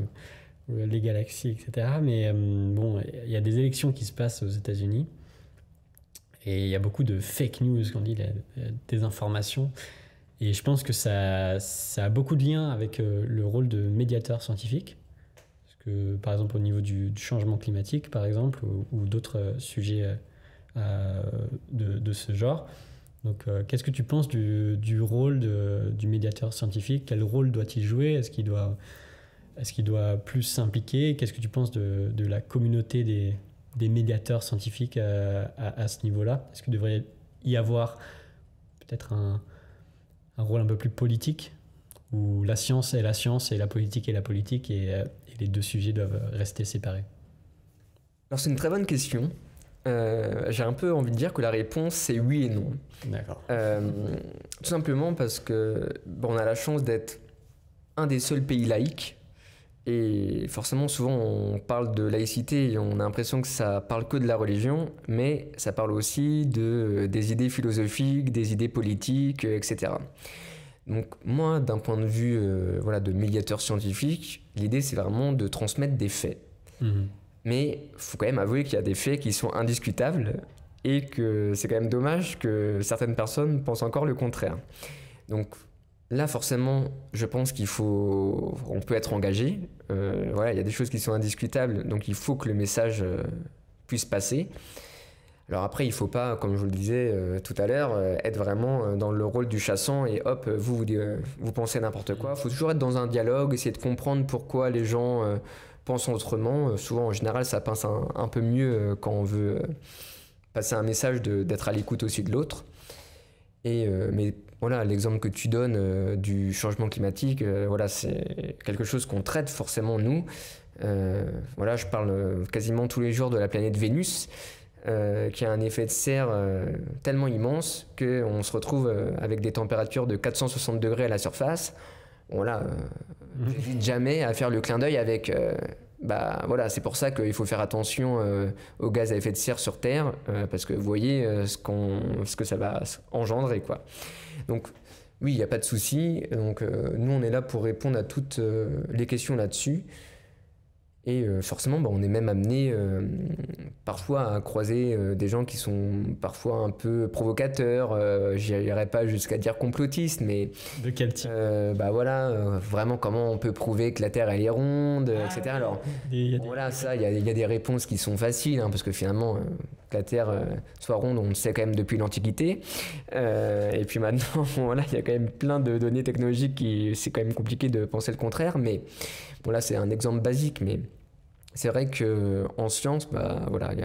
les galaxies, etc. Mais bon, il y a des élections qui se passent aux États-Unis. Et il y a beaucoup de fake news, qu'on dit, des informations. Et je pense que ça a beaucoup de liens avec le rôle de médiateur scientifique. Parce que, par exemple, au niveau du changement climatique, par exemple, ou d'autres sujets de ce genre. Donc, qu'est-ce que tu penses du rôle du médiateur scientifique? Quel rôle doit-il jouer? Est-ce qu'il doit plus s'impliquer? Qu'est-ce que tu penses de la communauté des médiateurs scientifiques à ce niveau-là? Est-ce qu'il devrait y avoir peut-être un rôle un peu plus politique, où la science est la science et la politique est la politique, et les deux sujets doivent rester séparés? Alors c'est une très bonne question. J'ai un peu envie de dire que la réponse c'est oui et non. D'accord. Tout simplement parce que bon, on a la chance d'être un des seuls pays laïques. Et forcément, souvent, on parle de laïcité et on a l'impression que ça parle que de la religion, mais ça parle aussi des idées philosophiques, des idées politiques, etc. Donc moi, d'un point de vue voilà, de médiateur scientifique, l'idée, c'est vraiment de transmettre des faits. Mhm. Mais il faut quand même avouer qu'il y a des faits qui sont indiscutables et que c'est quand même dommage que certaines personnes pensent encore le contraire. Donc là, forcément, je pense on peut être engagé. Voilà, il y a des choses qui sont indiscutables, donc il faut que le message puisse passer. Alors après, il ne faut pas, comme je vous le disais tout à l'heure, être vraiment dans le rôle du chassant et hop, vous pensez n'importe quoi. Il faut toujours être dans un dialogue, essayer de comprendre pourquoi les gens pensent autrement. Souvent, en général, ça passe un peu mieux quand on veut passer un message d'être à l'écoute aussi de l'autre. Mais voilà, l'exemple que tu donnes du changement climatique, voilà, c'est quelque chose qu'on traite forcément nous. Voilà, je parle quasiment tous les jours de la planète Vénus, qui a un effet de serre tellement immense qu'on se retrouve avec des températures de 460 degrés à la surface. Voilà, j'hésite jamais à faire le clin d'œil avec... bah voilà, c'est pour ça qu'il faut faire attention aux gaz à effet de serre sur Terre, parce que vous voyez ce que ça va engendrer, quoi. Donc oui, il n'y a pas de souci. Donc nous, on est là pour répondre à toutes les questions là-dessus. Et forcément, bah, on est même amené parfois à croiser des gens qui sont parfois un peu provocateurs. J'irai pas jusqu'à dire complotistes, mais... De quel type? Bah voilà, vraiment comment on peut prouver que la Terre elle est ronde, etc. Alors voilà, ça, il y a des réponses qui sont faciles, hein, parce que finalement, que la Terre soit ronde, on le sait quand même depuis l'Antiquité. Et puis maintenant, voilà, il y a quand même plein de données technologiques qui c'est quand même compliqué de penser le contraire. Mais bon, là, c'est un exemple basique, mais c'est vrai qu'en science, bah, voilà, il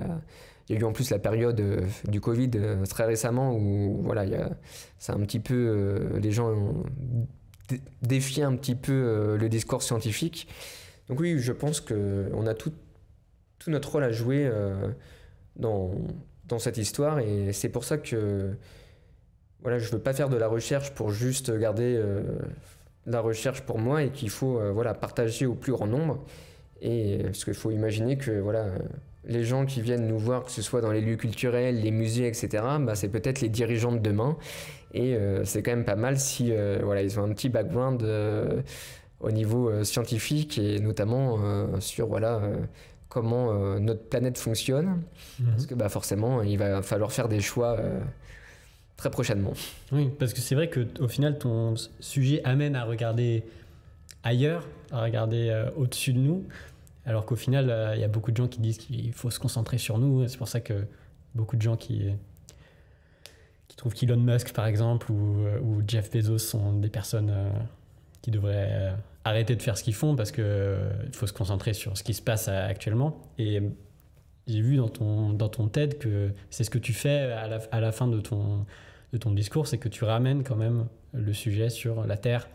y a eu en plus la période du Covid très récemment où voilà, c'est un petit peu les gens ont défié un petit peu le discours scientifique. Donc oui, je pense qu'on a tout notre rôle à jouer dans cette histoire, et c'est pour ça que voilà, je veux pas faire de la recherche pour juste garder la recherche pour moi, et qu'il faut voilà, partager au plus grand nombre. Et parce qu'il faut imaginer que voilà, les gens qui viennent nous voir, que ce soit dans les lieux culturels, les musées, etc., bah, c'est peut-être les dirigeants de demain. Et c'est quand même pas mal si voilà, ils ont un petit background au niveau scientifique, et notamment sur voilà, comment notre planète fonctionne. Parce que bah, forcément, il va falloir faire des choix très prochainement. Oui, parce que c'est vrai qu'au final, ton sujet amène à regarder ailleurs, à regarder au-dessus de nous, alors qu'au final, il y a beaucoup de gens qui disent qu'il faut se concentrer sur nous. C'est pour ça que beaucoup de gens qui trouvent qu'Elon Musk, par exemple, ou Jeff Bezos sont des personnes qui devraient arrêter de faire ce qu'ils font parce qu'il faut se concentrer sur ce qui se passe actuellement. Et j'ai vu dans ton TED que c'est ce que tu fais à la fin de ton discours, c'est que tu ramènes quand même le sujet sur la Terre.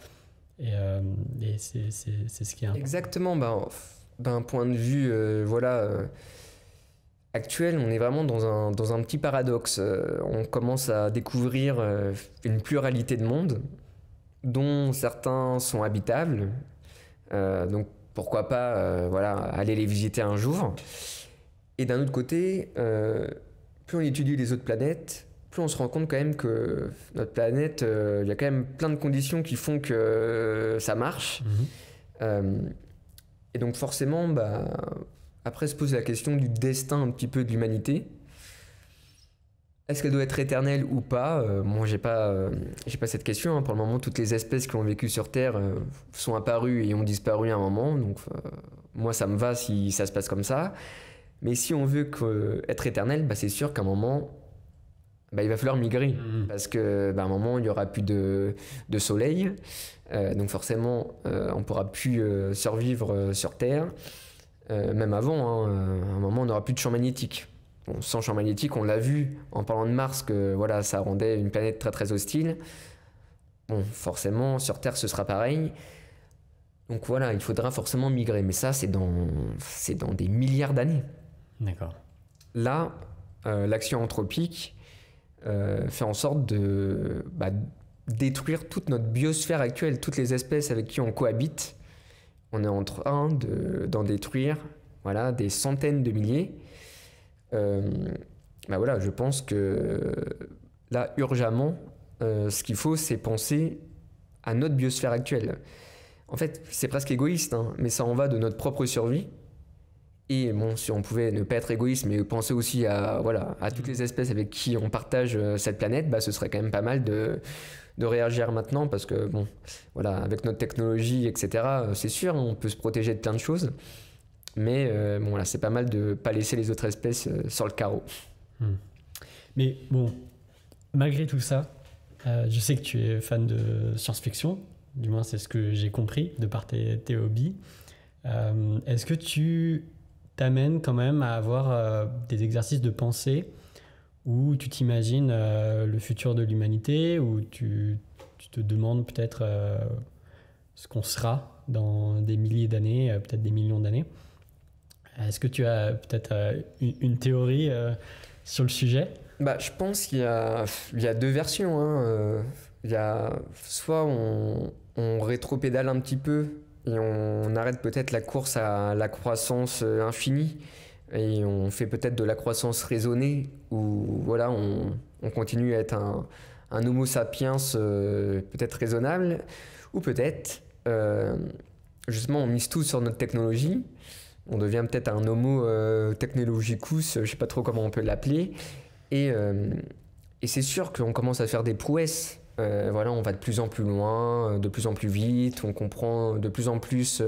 Et c'est ce qui est important. Exactement. D'un point de vue actuel, on est vraiment dans un petit paradoxe. On commence à découvrir une pluralité de mondes, dont certains sont habitables. Donc pourquoi pas aller les visiter un jour. Et d'un autre côté, plus on étudie les autres planètes, plus on se rend compte quand même que notre planète, il y a quand même plein de conditions qui font que ça marche. Et donc forcément, après se pose la question du destin un petit peu de l'humanité. Est-ce qu'elle doit être éternelle ou pas? Moi, j'ai pas cette question. Hein. Pour le moment, toutes les espèces qui ont vécu sur Terre sont apparues et ont disparu à un moment. Donc moi, ça me va si ça se passe comme ça. Mais si on veut être éternel, c'est sûr qu'à un moment, il va falloir migrer. Parce qu'à un moment, il n'y aura plus de soleil. Donc forcément, on ne pourra plus survivre sur Terre. Même avant, à un moment, on n'aura plus de champ magnétique. Bon, sans champ magnétique, on l'a vu en parlant de Mars que ça rendait une planète très très hostile. Bon, forcément, sur Terre, ce sera pareil. Donc voilà, il faudra forcément migrer. Mais ça, c'est dans des milliards d'années. D'accord. Là, l'action anthropique fait en sorte de détruire toute notre biosphère actuelle, toutes les espèces avec qui on cohabite. On est en train d'en détruire des centaines de milliers. Je pense que là, urgemment, ce qu'il faut, c'est penser à notre biosphère actuelle. En fait, c'est presque égoïste, mais ça en va de notre propre survie. Et bon, si on pouvait ne pas être égoïste, mais penser aussi à toutes les espèces avec qui on partage cette planète, ce serait quand même pas mal de réagir maintenant, parce que avec notre technologie, etc., c'est sûr, on peut se protéger de plein de choses. Mais c'est pas mal de ne pas laisser les autres espèces sur le carreau. Mais bon, malgré tout ça, je sais que tu es fan de science-fiction, du moins c'est ce que j'ai compris de par tes hobbies. Est-ce que tu t'amènes quand même à avoir des exercices de pensée où tu t'imagines le futur de l'humanité, où tu te demandes peut-être ce qu'on sera dans des milliers d'années, peut-être des millions d'années? Est-ce que tu as peut-être une théorie sur le sujet? Je pense qu'il y a deux versions. Il y a soit on rétropédale un petit peu et on arrête peut-être la course à la croissance infinie et on fait peut-être de la croissance raisonnée où on continue à être un homo sapiens peut-être raisonnable, ou peut-être justement on mise tout sur notre technologie. On devient peut-être un homo technologicus, je ne sais pas trop comment on peut l'appeler. Et c'est sûr qu'on commence à faire des prouesses. On va de plus en plus loin, de plus en plus vite. On comprend de plus en plus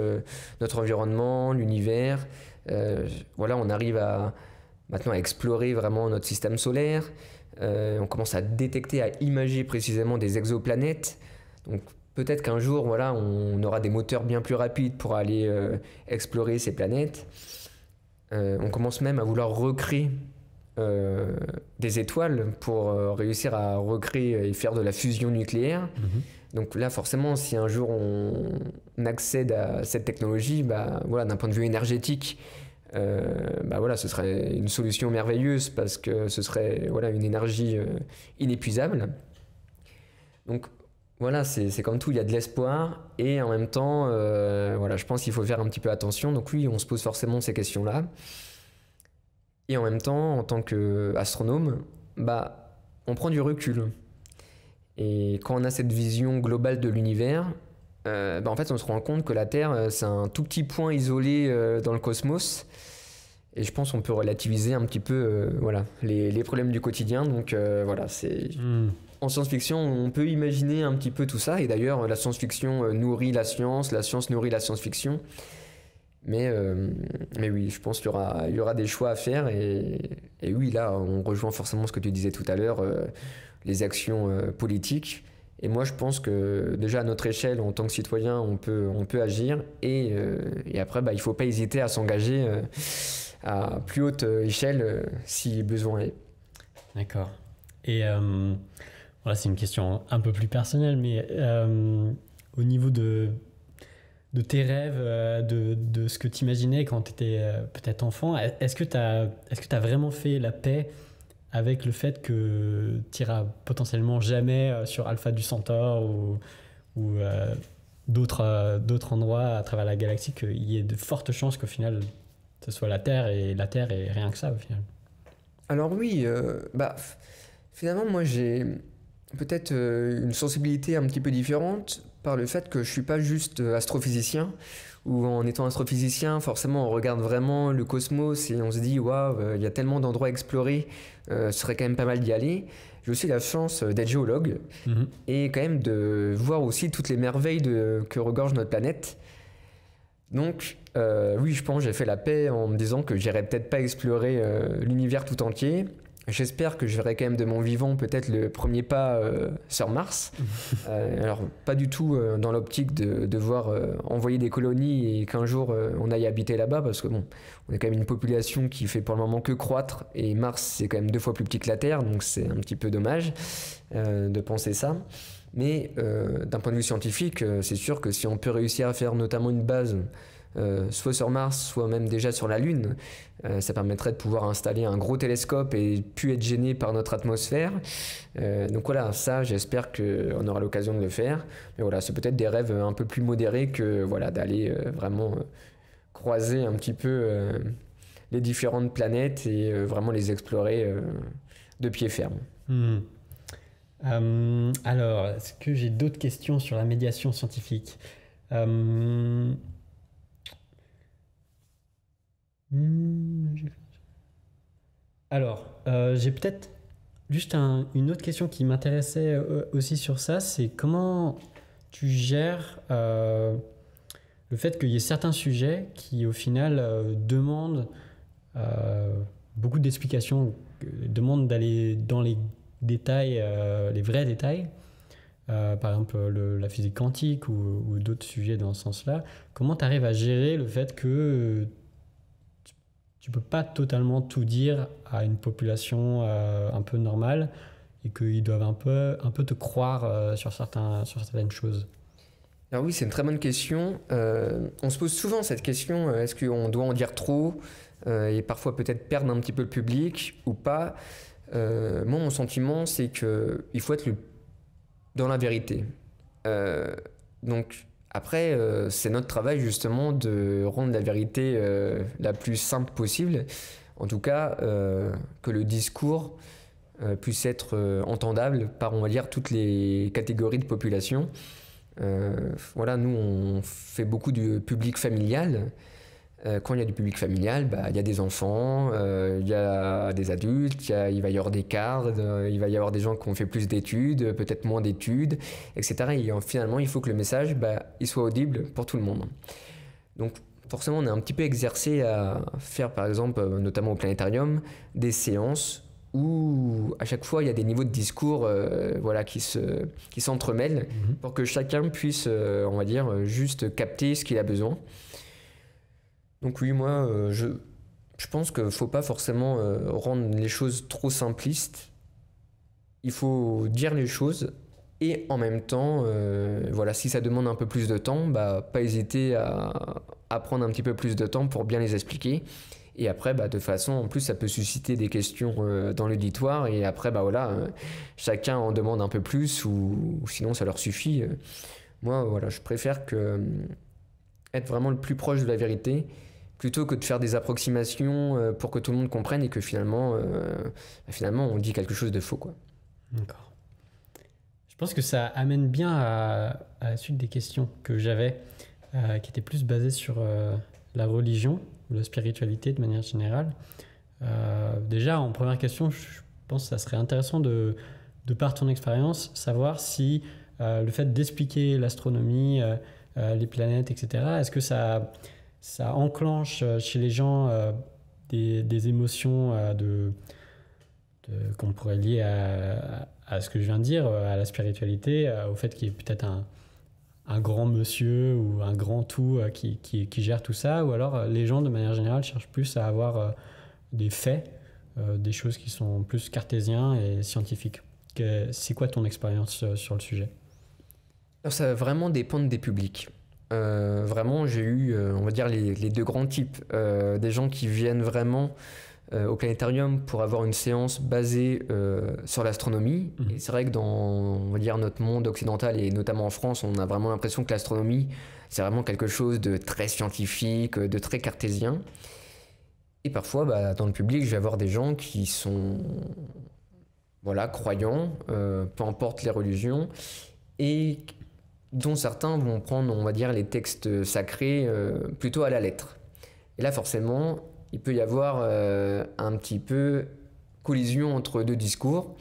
notre environnement, l'univers. On arrive maintenant à explorer vraiment notre système solaire. On commence à détecter, à imager précisément des exoplanètes. Donc, peut-être qu'un jour, on aura des moteurs bien plus rapides pour aller explorer ces planètes. On commence même à vouloir recréer des étoiles pour réussir à recréer et faire de la fusion nucléaire. Donc là, forcément, si un jour on accède à cette technologie, d'un point de vue énergétique, ce serait une solution merveilleuse parce que ce serait une énergie inépuisable. Donc c'est comme tout, il y a de l'espoir et en même temps, je pense qu'il faut faire un petit peu attention. Donc oui, on se pose forcément ces questions-là. Et en même temps, en tant qu'astronome, on prend du recul. Et quand on a cette vision globale de l'univers, en fait, on se rend compte que la Terre, c'est un tout petit point isolé dans le cosmos. Et je pense qu'on peut relativiser un petit peu les problèmes du quotidien. Donc c'est... En science-fiction, on peut imaginer un petit peu tout ça. Et d'ailleurs, la science-fiction nourrit la science nourrit la science-fiction. Mais oui, je pense qu'il y aura des choix à faire. Et oui, là, on rejoint forcément ce que tu disais tout à l'heure, les actions politiques. Et moi, je pense que déjà à notre échelle, en tant que citoyen, on peut agir. Et après, il ne faut pas hésiter à s'engager à plus haute échelle si besoin est. D'accord. Et voilà, c'est une question un peu plus personnelle, mais au niveau de tes rêves, de ce que tu imaginais quand tu étais peut-être enfant, est-ce que tu as vraiment fait la paix avec le fait que tu iras potentiellement jamais sur Alpha du Centaure ou d'autres endroits à travers la galaxie, qu'il y ait de fortes chances qu'au final ce soit la Terre et rien que ça au final? Alors oui, finalement, moi j'ai peut-être une sensibilité un petit peu différente par le fait que je suis pas juste astrophysicien, ou en étant astrophysicien, forcément on regarde vraiment le cosmos et on se dit waouh, il y a tellement d'endroits à explorer, ce serait quand même pas mal d'y aller. J'ai aussi la chance d'être géologue et quand même de voir aussi toutes les merveilles que regorge notre planète. Donc oui, je pense que j'ai fait la paix en me disant que j'irai peut-être pas explorer l'univers tout entier. J'espère que je verrai quand même de mon vivant peut-être le premier pas sur Mars. Alors pas du tout dans l'optique de devoir envoyer des colonies et qu'un jour on aille habiter là-bas, parce que bon, on est quand même une population qui fait pour le moment que croître, et Mars c'est quand même 2 fois plus petit que la Terre, donc c'est un petit peu dommage de penser ça. Mais d'un point de vue scientifique, c'est sûr que si on peut réussir à faire notamment une base soit sur Mars, soit même déjà sur la Lune, ça permettrait de pouvoir installer un gros télescope et plus être gêné par notre atmosphère. Donc voilà, ça j'espère qu'on aura l'occasion de le faire. Mais voilà, c'est peut-être des rêves un peu plus modérés que voilà, d'aller vraiment croiser un petit peu les différentes planètes et vraiment les explorer de pied ferme. Alors, est-ce que j'ai d'autres questions sur la médiation scientifique? Alors, j'ai peut-être juste une autre question qui m'intéressait aussi sur ça, c'est comment tu gères le fait qu'il y ait certains sujets qui, au final, demandent beaucoup d'explications, demandent d'aller dans les détails, les vrais détails. Par exemple la physique quantique ou d'autres sujets dans ce sens-là. Comment tu arrives à gérer le fait que tu peux pas totalement tout dire à une population un peu normale et qu'ils doivent un peu te croire sur certaines choses? Alors oui, c'est une très bonne question. On se pose souvent cette question, est-ce qu'on doit en dire trop et parfois peut-être perdre un petit peu le public ou pas? Moi, mon sentiment, c'est qu'il faut être dans la vérité. Donc après, c'est notre travail justement de rendre la vérité la plus simple possible. En tout cas, que le discours puisse être entendable par, on va dire, toutes les catégories de population. Voilà, nous, on fait beaucoup du public familial. Quand il y a du public familial, il y a des enfants, il y a des adultes, il va y avoir des cadres, il va y avoir des gens qui ont fait plus d'études, peut-être moins d'études, etc. Et finalement, il faut que le message il soit audible pour tout le monde. Donc forcément, on est un petit peu exercé à faire, par exemple, notamment au planétarium, des séances où à chaque fois, il y a des niveaux de discours qui s'entremêlent pour que chacun puisse, on va dire, juste capter ce qu'il a besoin. Donc oui, moi, je pense qu'il ne faut pas forcément rendre les choses trop simplistes. Il faut dire les choses et en même temps, voilà, si ça demande un peu plus de temps, pas hésiter à prendre un petit peu plus de temps pour bien les expliquer. Et après, de toute façon, en plus, ça peut susciter des questions dans l'auditoire. Et après, chacun en demande un peu plus ou sinon ça leur suffit. Moi, voilà, je préfère être vraiment le plus proche de la vérité, plutôt que de faire des approximations pour que tout le monde comprenne et que finalement on dit quelque chose de faux, quoi. D'accord. Je pense que ça amène bien à la suite des questions que j'avais, qui étaient plus basées sur la religion ou la spiritualité de manière générale. Déjà, en première question, je pense que ça serait intéressant de par ton expérience, savoir si le fait d'expliquer l'astronomie, les planètes, etc., est-ce que ça enclenche chez les gens des émotions qu'on pourrait lier à à ce que je viens de dire, à la spiritualité, au fait qu'il y ait peut-être un grand monsieur ou un grand tout qui gère tout ça, ou alors les gens de manière générale cherchent plus à avoir des faits, des choses qui sont plus cartésiens et scientifiques. C'est quoi ton expérience sur le sujet? Alors, ça va vraiment dépendre des publics. Vraiment, j'ai eu, on va dire, les deux grands types. Des gens qui viennent vraiment au planétarium pour avoir une séance basée sur l'astronomie. Et c'est vrai que dans, on va dire, notre monde occidental et notamment en France, on a vraiment l'impression que l'astronomie, c'est vraiment quelque chose de très scientifique, de très cartésien. Et parfois, bah, dans le public, je vais avoir des gens qui sont, voilà, croyants, peu importe les religions, et dont certains vont prendre, on va dire, les textes sacrés plutôt à la lettre. Et là, forcément, il peut y avoir un petit peu collision entre deux discours.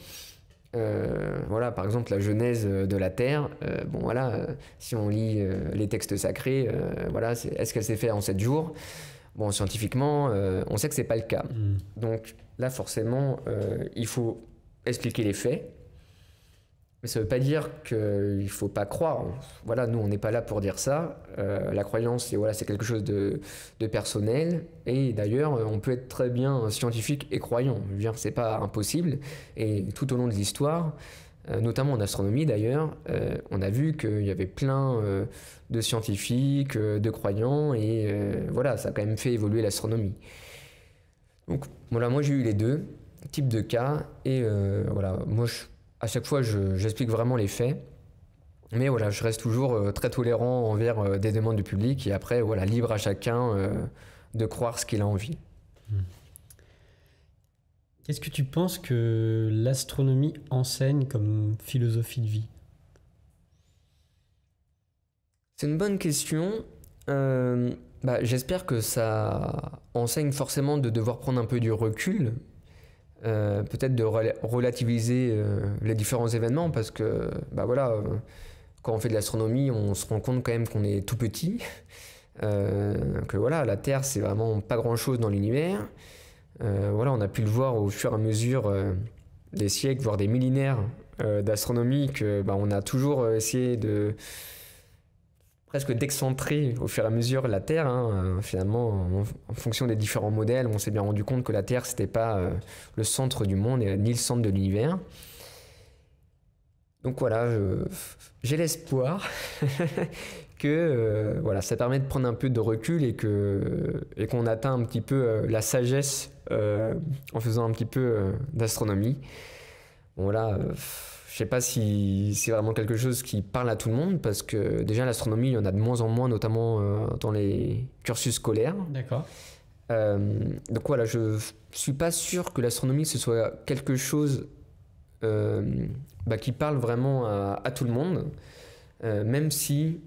Voilà, par exemple, la genèse de la Terre. Bon, voilà, si on lit les textes sacrés, voilà, est-ce qu'elle s'est faite en 7 jours? Bon, scientifiquement, on sait que c'est pas le cas. Donc là, forcément, il faut expliquer les faits. Mais ça ne veut pas dire qu'il ne faut pas croire. Voilà, nous, on n'est pas là pour dire ça. La croyance, c'est quelque chose de personnel. Et d'ailleurs, on peut être très bien scientifique et croyant. Je veux dire, ce n'est pas impossible. Et tout au long de l'histoire, notamment en astronomie d'ailleurs, on a vu qu'il y avait plein de scientifiques, de croyants. Et voilà, ça a quand même fait évoluer l'astronomie. Donc voilà, moi j'ai eu les deux types de cas. Et voilà, moi à chaque fois, j'explique vraiment les faits. Mais voilà, je reste toujours très tolérant envers des demandes du public. Et après, voilà, libre à chacun de croire ce qu'il a envie. Qu'est-ce que tu penses que l'astronomie enseigne comme philosophie de vie? C'est une bonne question. J'espère que ça enseigne forcément de devoir prendre un peu du recul. Peut-être de relativiser les différents événements parce que quand on fait de l'astronomie on se rend compte quand même qu'on est tout petit, que voilà, la Terre c'est vraiment pas grand chose dans l'univers. Voilà, on a pu le voir au fur et à mesure des siècles voire des millénaires d'astronomie que on a toujours essayé de presque d'excentrer au fur et à mesure la Terre. Finalement, en fonction des différents modèles, on s'est bien rendu compte que la Terre, c'était pas le centre du monde ni le centre de l'univers. Donc voilà, j'ai l'espoir que ça permet de prendre un peu de recul et qu'on atteint un petit peu la sagesse en faisant un petit peu d'astronomie. Bon, voilà. Je ne sais pas si c'est vraiment quelque chose qui parle à tout le monde, parce que déjà l'astronomie, il y en a de moins en moins, notamment dans les cursus scolaires. D'accord. Donc voilà, je ne suis pas sûr que l'astronomie, ce soit quelque chose qui parle vraiment à tout le monde, même si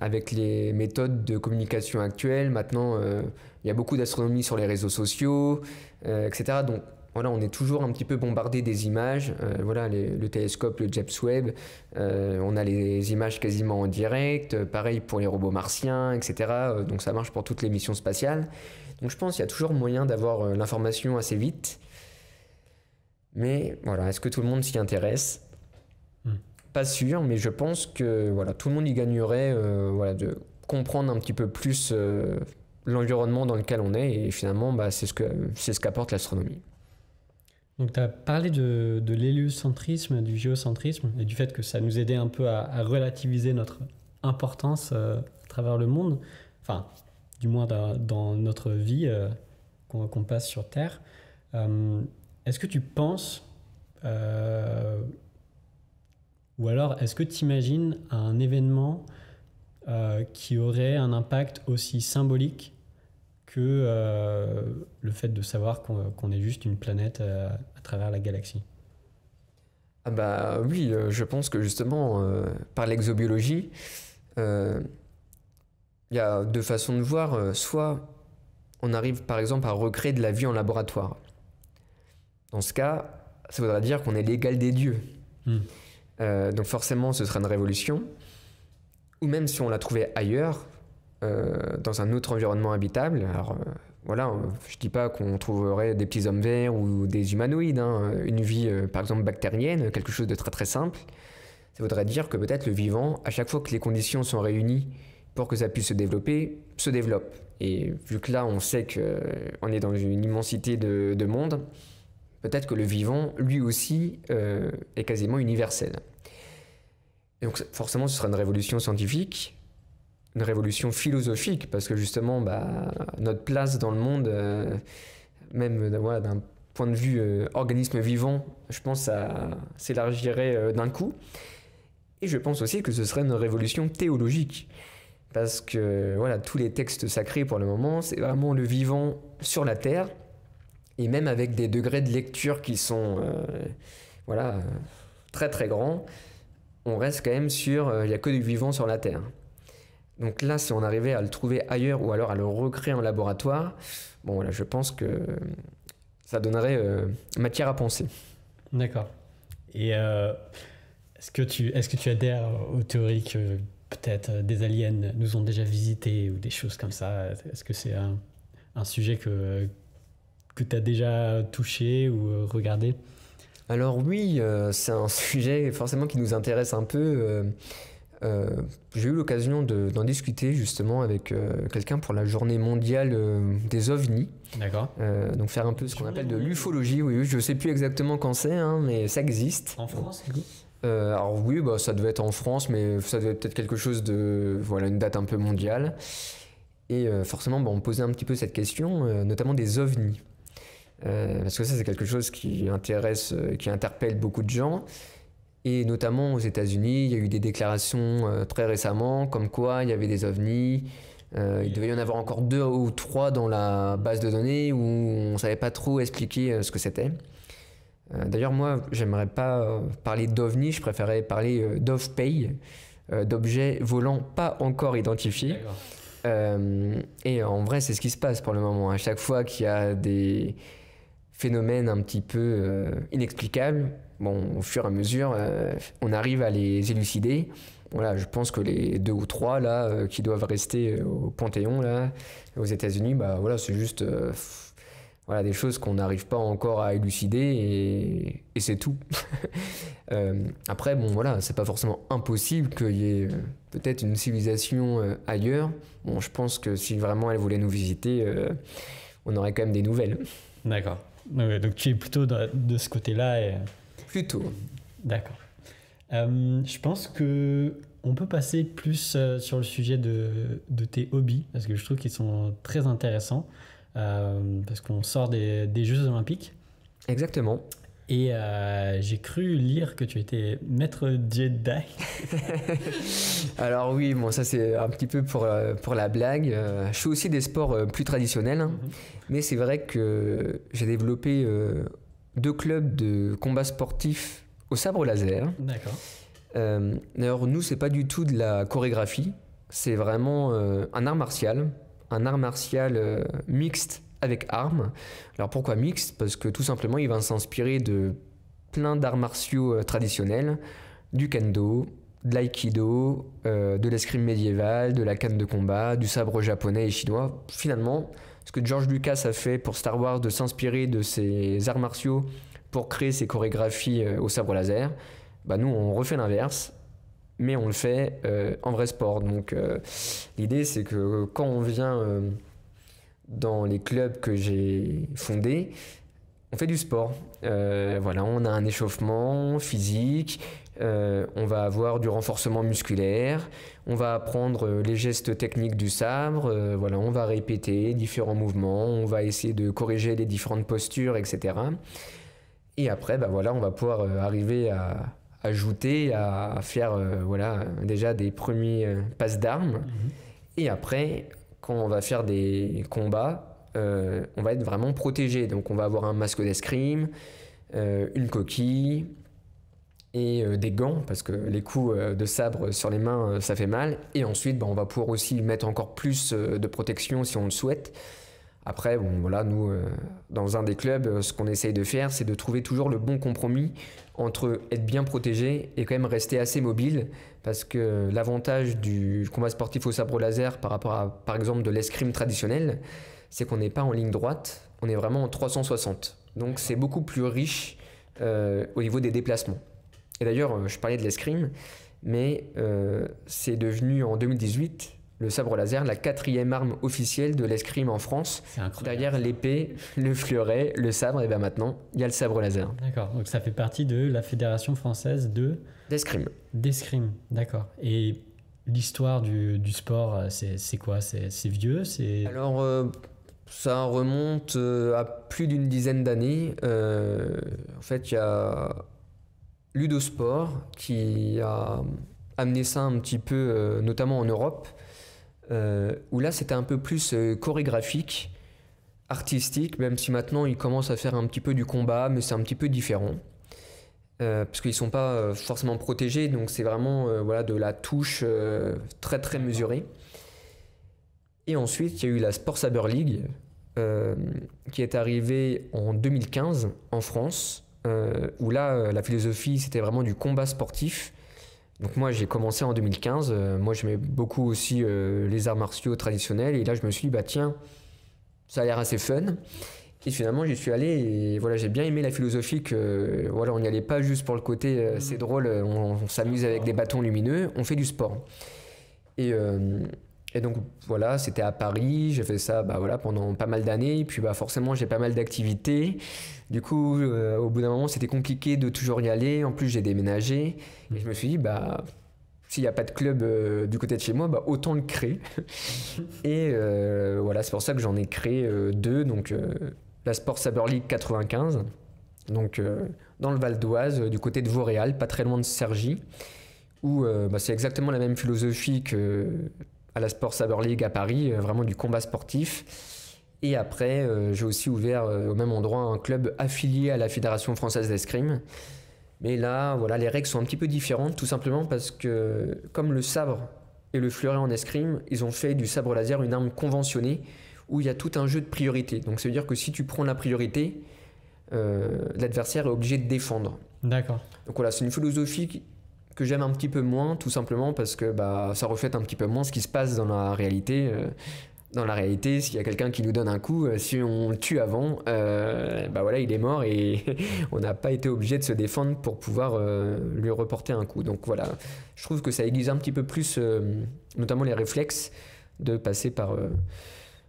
avec les méthodes de communication actuelles, maintenant, il y a beaucoup d'astronomie sur les réseaux sociaux, etc. Donc, voilà, on est toujours un petit peu bombardé des images. Voilà, le télescope, le James Webb, on a les images quasiment en direct. Pareil pour les robots martiens, etc. Donc ça marche pour toutes les missions spatiales. Donc je pense qu'il y a toujours moyen d'avoir l'information assez vite. Mais voilà, est-ce que tout le monde s'y intéresse? Pas sûr, mais je pense que voilà, tout le monde y gagnerait de comprendre un petit peu plus l'environnement dans lequel on est. Et finalement, c'est ce qu'apporte l'astronomie. Donc tu as parlé de l'héliocentrisme, du géocentrisme et du fait que ça nous aidait un peu à relativiser notre importance à travers le monde, enfin du moins dans notre vie qu'on passe sur Terre. Est-ce que tu penses, ou alors est-ce que tu imagines un événement qui aurait un impact aussi symbolique que le fait de savoir qu'on est juste une planète à travers la galaxie? Oui, je pense que justement, par l'exobiologie, il y a deux façons de voir. Soit on arrive par exemple à recréer de la vie en laboratoire. Dans ce cas, ça voudrait dire qu'on est l'égal des dieux. Donc forcément, ce serait une révolution. Ou même si on la trouvait ailleurs, dans un autre environnement habitable. Alors voilà, je dis pas qu'on trouverait des petits hommes verts ou des humanoïdes, hein, une vie par exemple bactérienne, quelque chose de très très simple. Ça voudrait dire que peut-être le vivant, à chaque fois que les conditions sont réunies pour que ça puisse se développer, se développe. Et vu que là on sait qu'on est dans une immensité de mondes, peut-être que le vivant, lui aussi, est quasiment universel. Et donc forcément ce sera une révolution scientifique, une révolution philosophique, parce que justement notre place dans le monde, même voilà, d'un point de vue organisme vivant, je pense que ça s'élargirait d'un coup. Et je pense aussi que ce serait une révolution théologique, parce que voilà, tous les textes sacrés pour le moment, c'est vraiment le vivant sur la terre, et même avec des degrés de lecture qui sont voilà, très très grands, on reste quand même sur il n'y a que du vivant sur la terre. Donc là, si on arrivait à le trouver ailleurs ou alors à le recréer en laboratoire, bon voilà, je pense que ça donnerait matière à penser. D'accord. Et est-ce que tu adhères aux théories que peut-être des aliens nous ont déjà visités ou des choses comme ça? Est-ce que c'est un sujet que tu as déjà touché ou regardé? Alors oui, c'est un sujet forcément qui nous intéresse un peu. J'ai eu l'occasion d'en discuter justement avec quelqu'un pour la journée mondiale des ovnis. D'accord. Donc faire un peu ce qu'on appelle de l'ufologie. Oui, je sais plus exactement quand c'est, hein, mais ça existe. En France, du coup? Alors oui, ça devait être en France, mais ça devait être peut-être quelque chose de, voilà, une date un peu mondiale. Et forcément, on posait un petit peu cette question, notamment des ovnis. Parce que ça, c'est quelque chose qui intéresse, qui interpelle beaucoup de gens. Et notamment aux États-Unis, il y a eu des déclarations très récemment, comme quoi il y avait des ovnis. Il devait y en avoir encore 2 ou 3 dans la base de données où on ne savait pas trop expliquer ce que c'était. D'ailleurs, moi, j'aimerais pas parler d'ovnis, je préférais parler d'OVPAY, d'objets volants pas encore identifiés. Et en vrai, c'est ce qui se passe pour le moment. À chaque fois qu'il y a des phénomènes un petit peu inexplicables, au fur et à mesure, on arrive à les élucider. Voilà, je pense que les 2 ou 3 là, qui doivent rester au Panthéon là, aux États-Unis, voilà, c'est juste voilà, des choses qu'on n'arrive pas encore à élucider et c'est tout. Après, voilà, c'est pas forcément impossible qu'il y ait peut-être une civilisation ailleurs. Je pense que si vraiment elle voulait nous visiter, on aurait quand même des nouvelles. D'accord. Donc tu es plutôt de ce côté-là et... Plutôt. D'accord. Je pense que on peut passer plus sur le sujet de tes hobbies, parce que je trouve qu'ils sont très intéressants, parce qu'on sort des Jeux Olympiques. Exactement. Et j'ai cru lire que tu étais maître Jedi. Alors oui, ça c'est un petit peu pour la blague. Je fais aussi des sports plus traditionnels, hein, mais c'est vrai que j'ai développé 2 clubs de combat sportif au sabre laser. D'accord. D'ailleurs, nous, c'est pas du tout de la chorégraphie, c'est vraiment un art martial mixte avec armes. Alors pourquoi mixte? Parce que tout simplement, il va s'inspirer de plein d'arts martiaux traditionnels, du kendo, de l'aïkido, de l'escrime médiévale, de la canne de combat, du sabre japonais et chinois. Finalement, ce que George Lucas a fait pour Star Wars, de s'inspirer de ces arts martiaux pour créer ses chorégraphies au sabre laser, nous on refait l'inverse, mais on le fait en vrai sport. Donc l'idée c'est que quand on vient dans les clubs que j'ai fondés, on fait du sport. Voilà, on a un échauffement physique, on va avoir du renforcement musculaire, on va apprendre les gestes techniques du sabre, voilà, on va répéter différents mouvements, on va essayer de corriger les différentes postures, etc. Et après, voilà, on va pouvoir arriver à ajouter, à faire voilà, déjà des premiers passes d'armes. Et après, quand on va faire des combats, on va être vraiment protégé. Donc on va avoir un masque d'escrime, une coquille et des gants, parce que les coups de sabre sur les mains, ça fait mal. Et ensuite, on va pouvoir aussi mettre encore plus de protection si on le souhaite. Après, voilà, nous, dans un des clubs, ce qu'on essaye de faire, c'est de trouver toujours le bon compromis entre être bien protégé et quand même rester assez mobile, parce que l'avantage du combat sportif au sabre laser par rapport à, par exemple, de l'escrime traditionnelle, c'est qu'on n'est pas en ligne droite, on est vraiment en 360. Donc c'est beaucoup plus riche au niveau des déplacements. Et d'ailleurs, je parlais de l'escrime, mais c'est devenu en 2018 le sabre laser la 4e arme officielle de l'escrime en France. C'est incroyable. Derrière l'épée, le fleuret, le sabre, et bien maintenant, il y a le sabre laser. D'accord, donc ça fait partie de la Fédération française D'escrime. d'escrime. D'accord. Et l'histoire du sport, c'est quoi? C'est vieux? Alors, ça remonte à plus d'une dizaine d'années. En fait, il y a Ludosport qui a amené ça un petit peu, notamment en Europe, où là c'était un peu plus chorégraphique, artistique, même si maintenant ils commencent à faire un petit peu du combat, mais c'est un petit peu différent. Parce qu'ils ne sont pas forcément protégés, donc c'est vraiment voilà, de la touche très très mesurée. Et ensuite, il y a eu la Sport Saber League qui est arrivée en 2015 en France, où là, la philosophie, c'était vraiment du combat sportif. Donc moi, j'ai commencé en 2015. Moi, j'aimais beaucoup aussi les arts martiaux traditionnels. Et là, je me suis dit, bah tiens, ça a l'air assez fun. Et finalement, j'y suis allé et voilà, j'ai bien aimé la philosophie que voilà, on n'y allait pas juste pour le côté c'est drôle, on s'amuse avec des bâtons lumineux, on fait du sport. Et donc voilà, c'était à Paris, j'ai fait ça bah, voilà, pendant pas mal d'années, puis bah, forcément j'ai pas mal d'activités. Du coup, au bout d'un moment, c'était compliqué de toujours y aller. En plus, j'ai déménagé et je me suis dit, bah, s'il n'y a pas de club du côté de chez moi, bah, autant le créer. Et voilà, c'est pour ça que j'en ai créé deux. Donc, la Sport Saber League 95, donc, dans le Val d'Oise, du côté de Vauréal, pas très loin de Cergy, où bah, c'est exactement la même philosophie que à la Sport Saber League à Paris, vraiment du combat sportif. Et après, j'ai aussi ouvert au même endroit un club affilié à la Fédération française d'escrime. Mais là, voilà, les règles sont un petit peu différentes, tout simplement parce que, comme le sabre et le fleuret en escrime, ils ont fait du sabre laser une arme conventionnée où il y a tout un jeu de priorité. Donc ça veut dire que si tu prends la priorité, l'adversaire est obligé de défendre. D'accord. Donc voilà, c'est une philosophie que j'aime un petit peu moins, tout simplement parce que bah, ça reflète un petit peu moins ce qui se passe dans la réalité. Dans la réalité, s'il y a quelqu'un qui nous donne un coup, si on le tue avant, bah voilà, il est mort et on n'a pas été obligé de se défendre pour pouvoir lui reporter un coup. Donc voilà, je trouve que ça aiguise un petit peu plus, notamment les réflexes, de passer par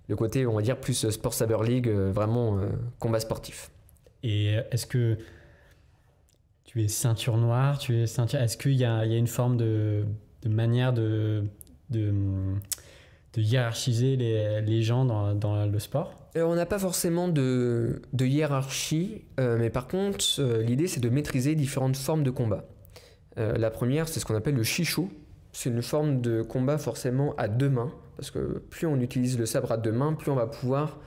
le côté, on va dire, plus Sport Saber League, vraiment combat sportif. Et est-ce que tu es ceinture noire, est-ce qu'il y a une forme de manière de hiérarchiser les gens dans le sport? On n'a pas forcément de hiérarchie, mais par contre, l'idée c'est de maîtriser différentes formes de combat. La première, c'est ce qu'on appelle le Shisho. C'est une forme de combat forcément à deux mains, parce que plus on utilise le sabre à deux mains, plus on va pouvoir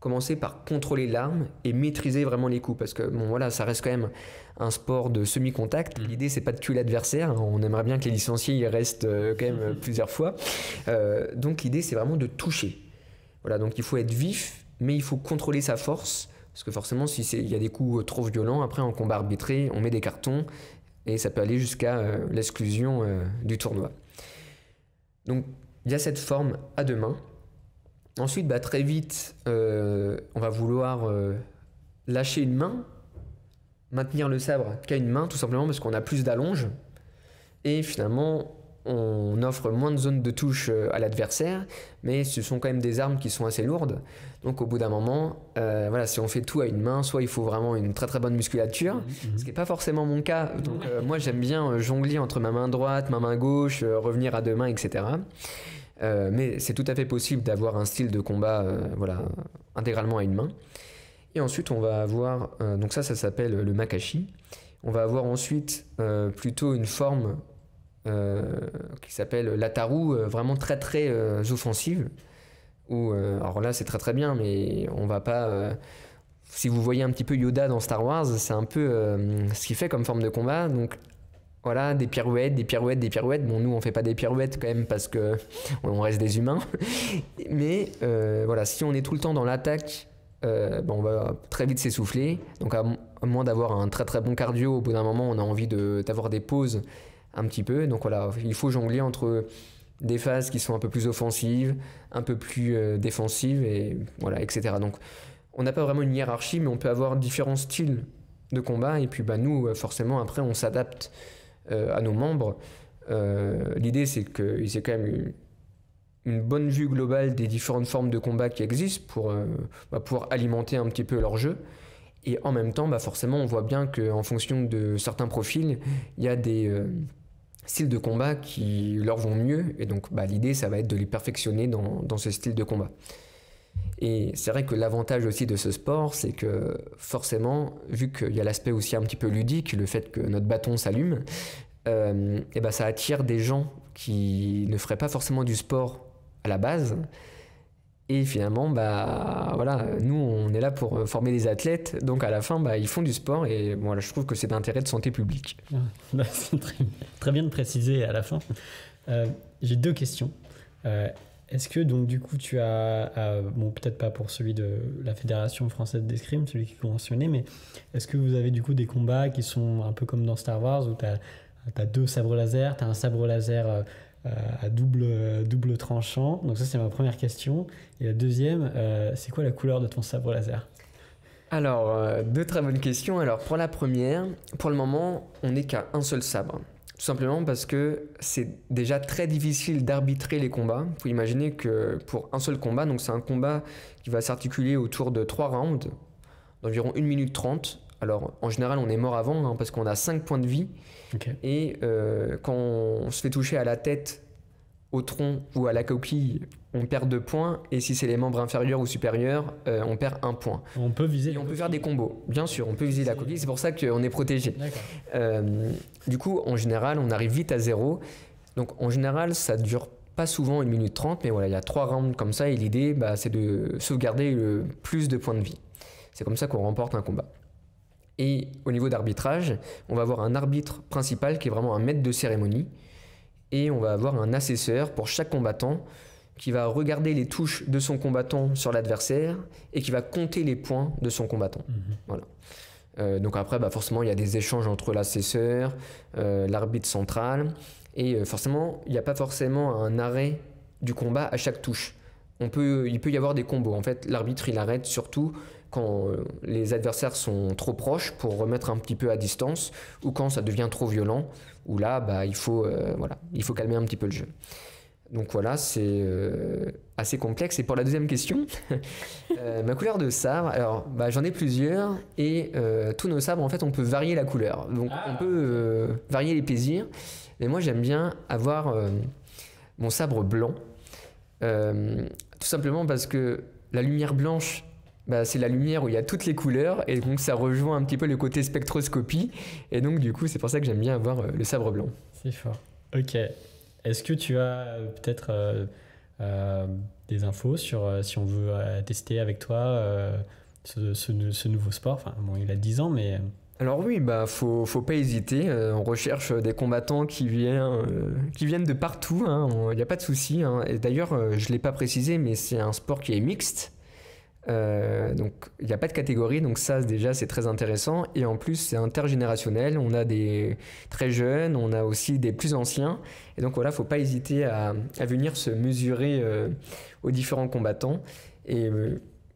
commencer par contrôler l'arme et maîtriser vraiment les coups, parce que bon voilà, ça reste quand même un sport de semi-contact. L'idée c'est pas de tuer l'adversaire, on aimerait bien que les licenciés y restent quand même plusieurs fois. Donc l'idée c'est vraiment de toucher. Voilà, donc il faut être vif, mais il faut contrôler sa force, parce que forcément si il y a des coups trop violents, après en combat arbitré, on met des cartons et ça peut aller jusqu'à l'exclusion du tournoi. Donc il y a cette forme à deux mains. Ensuite, bah, très vite, on va vouloir lâcher une main, maintenir le sabre qu'à une main, tout simplement parce qu'on a plus d'allonge. Et finalement, on offre moins de zones de touche à l'adversaire, mais ce sont quand même des armes qui sont assez lourdes. Donc au bout d'un moment, voilà, si on fait tout à une main, soit il faut vraiment une très très bonne musculature, ce qui n'est pas forcément mon cas. Donc moi, j'aime bien jongler entre ma main droite, ma main gauche, revenir à deux mains, etc. Mais c'est tout à fait possible d'avoir un style de combat voilà, intégralement à une main. Et ensuite, on va avoir, donc ça s'appelle le Makashi. On va avoir ensuite plutôt une forme qui s'appelle l'Ataru, vraiment très très offensive. Où, alors là, c'est très très bien, mais on va pas. Si vous voyez un petit peu Yoda dans Star Wars, c'est un peu ce qu'il fait comme forme de combat. Donc voilà, des pirouettes, des pirouettes, des pirouettes. Bon, nous, on fait pas des pirouettes quand même parce que on reste des humains. Mais voilà, si on est tout le temps dans l'attaque, on va très vite s'essouffler. Donc, à moins d'avoir un très très bon cardio, au bout d'un moment, on a envie d'avoir des pauses un petit peu. Donc voilà, il faut jongler entre des phases qui sont un peu plus offensives, un peu plus défensives, et voilà, etc. Donc on n'a pas vraiment une hiérarchie, mais on peut avoir différents styles de combat, et puis nous, forcément, après, on s'adapte à nos membres. L'idée, c'est qu'ils aient quand même une bonne vue globale des différentes formes de combat qui existent pour alimenter un petit peu leur jeu. Et en même temps, forcément, on voit bien qu'en fonction de certains profils, il y a des styles de combat qui leur vont mieux. Et donc, l'idée, ça va être de les perfectionner dans ces styles de combat. Et c'est vrai que l'avantage aussi de ce sport, c'est que forcément, vu qu'il y a l'aspect aussi un petit peu ludique, le fait que notre bâton s'allume, ça attire des gens qui ne feraient pas forcément du sport à la base. Et finalement, nous, on est là pour former des athlètes. Donc à la fin, ils font du sport. Et voilà, je trouve que c'est d'intérêt de santé publique. C'est très bien de préciser à la fin. J'ai 2 questions. Est-ce que donc du coup tu as, peut-être pas pour celui de la Fédération française d'escrime, celui qui est conventionné, mais est-ce que vous avez du coup des combats qui sont un peu comme dans Star Wars où tu as 2 sabres laser, tu as un sabre laser à double tranchant, donc ça c'est ma première question. Et la deuxième, c'est quoi la couleur de ton sabre laser? Alors, 2 très bonnes questions. Alors pour la première, pour le moment, on n'est qu'à un seul sabre. Tout simplement parce que c'est déjà très difficile d'arbitrer les combats. Il faut imaginer que pour un seul combat, donc c'est un combat qui va s'articuler autour de 3 rounds, d'environ 1 minute 30. Alors en général, on est mort avant parce qu'on a 5 points de vie. Okay. Et quand on se fait toucher à la tête, au tronc ou à la coquille, on perd 2 points. Et si c'est les membres inférieurs ou supérieurs, on perd 1 point. On peut viser. Et on peut faire des combos. Bien sûr, on peut viser la coquille. C'est pour ça qu'on est protégé. Du coup, en général, on arrive vite à 0. Donc en général, ça dure pas souvent 1 minute 30. Mais voilà, il y a 3 rounds comme ça. Et l'idée, c'est de sauvegarder le plus de points de vie. C'est comme ça qu'on remporte un combat. Et au niveau d'arbitrage, on va avoir un arbitre principal qui est vraiment un maître de cérémonie. Et on va avoir un assesseur pour chaque combattant qui va regarder les touches de son combattant sur l'adversaire et qui va compter les points de son combattant. Voilà. Donc après, forcément, il y a des échanges entre l'assesseur, l'arbitre central. Et forcément, il n'y a pas forcément un arrêt du combat à chaque touche. Il peut y avoir des combos. En fait, l'arbitre, il arrête surtout quand les adversaires sont trop proches pour remettre un petit peu à distance ou quand ça devient trop violent, où là, il faut calmer un petit peu le jeu. Donc voilà, c'est assez complexe. Et pour la deuxième question, ma couleur de sabre, alors j'en ai plusieurs et tous nos sabres, en fait, on peut varier la couleur. Donc on peut varier les plaisirs. Mais moi, j'aime bien avoir mon sabre blanc, tout simplement parce que la lumière blanche, c'est la lumière où il y a toutes les couleurs et donc ça rejoint un petit peu le côté spectroscopie et donc du coup c'est pour ça que j'aime bien avoir le sabre blanc. C'est fort. Ok. Est-ce que tu as peut-être des infos sur si on veut tester avec toi ce nouveau sport? Enfin, il a 10 ans mais... Alors oui, faut pas hésiter. On recherche des combattants qui viennent de partout. Il n'y a pas de souci. Et d'ailleurs, je l'ai pas précisé, mais c'est un sport qui est mixte. Donc il n'y a pas de catégorie, donc ça déjà c'est très intéressant. Et en plus c'est intergénérationnel. On a des très jeunes, on a aussi des plus anciens. Et donc voilà, faut pas hésiter à venir se mesurer aux différents combattants. Et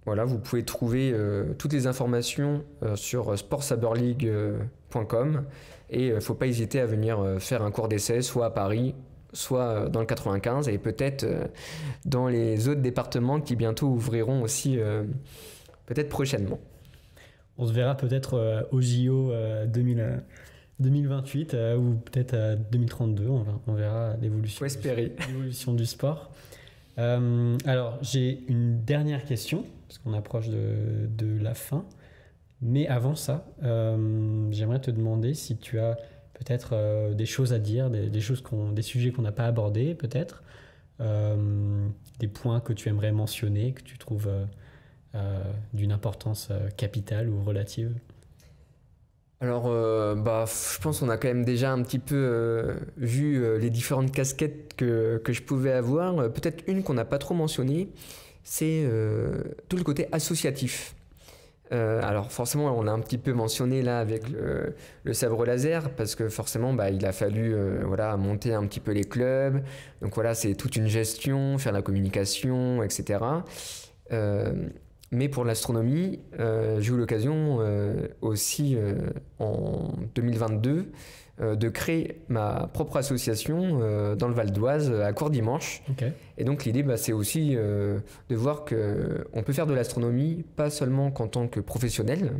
voilà, vous pouvez trouver toutes les informations sur sportsaberleague.com et il ne faut pas hésiter à venir faire un cours d'essai, soit à Paris, soit dans le 95 et peut-être dans les autres départements qui bientôt ouvriront aussi, peut-être prochainement. On se verra peut-être au JO 2028 ou peut-être 2032, on verra l'évolution, faut espérer. L'évolution du sport. Alors, j'ai une dernière question, parce qu'on approche de la fin. Mais avant ça, j'aimerais te demander si tu as peut-être des choses à dire, des sujets qu'on n'a pas abordés, peut-être, des points que tu aimerais mentionner, que tu trouves d'une importance capitale ou relative. Alors, je pense qu'on a quand même déjà un petit peu vu les différentes casquettes que je pouvais avoir. Peut-être une qu'on n'a pas trop mentionnée, c'est tout le côté associatif. Alors forcément, on l'a un petit peu mentionné là avec le sabre laser, parce que forcément, il a fallu voilà, monter un petit peu les clubs. Donc voilà, c'est toute une gestion, faire la communication, etc. Mais pour l'astronomie, j'ai eu l'occasion aussi en 2022 de créer ma propre association dans le Val d'Oise à Courdimanche. Okay. Et donc l'idée, c'est aussi de voir qu'on peut faire de l'astronomie pas seulement qu'en tant que professionnel,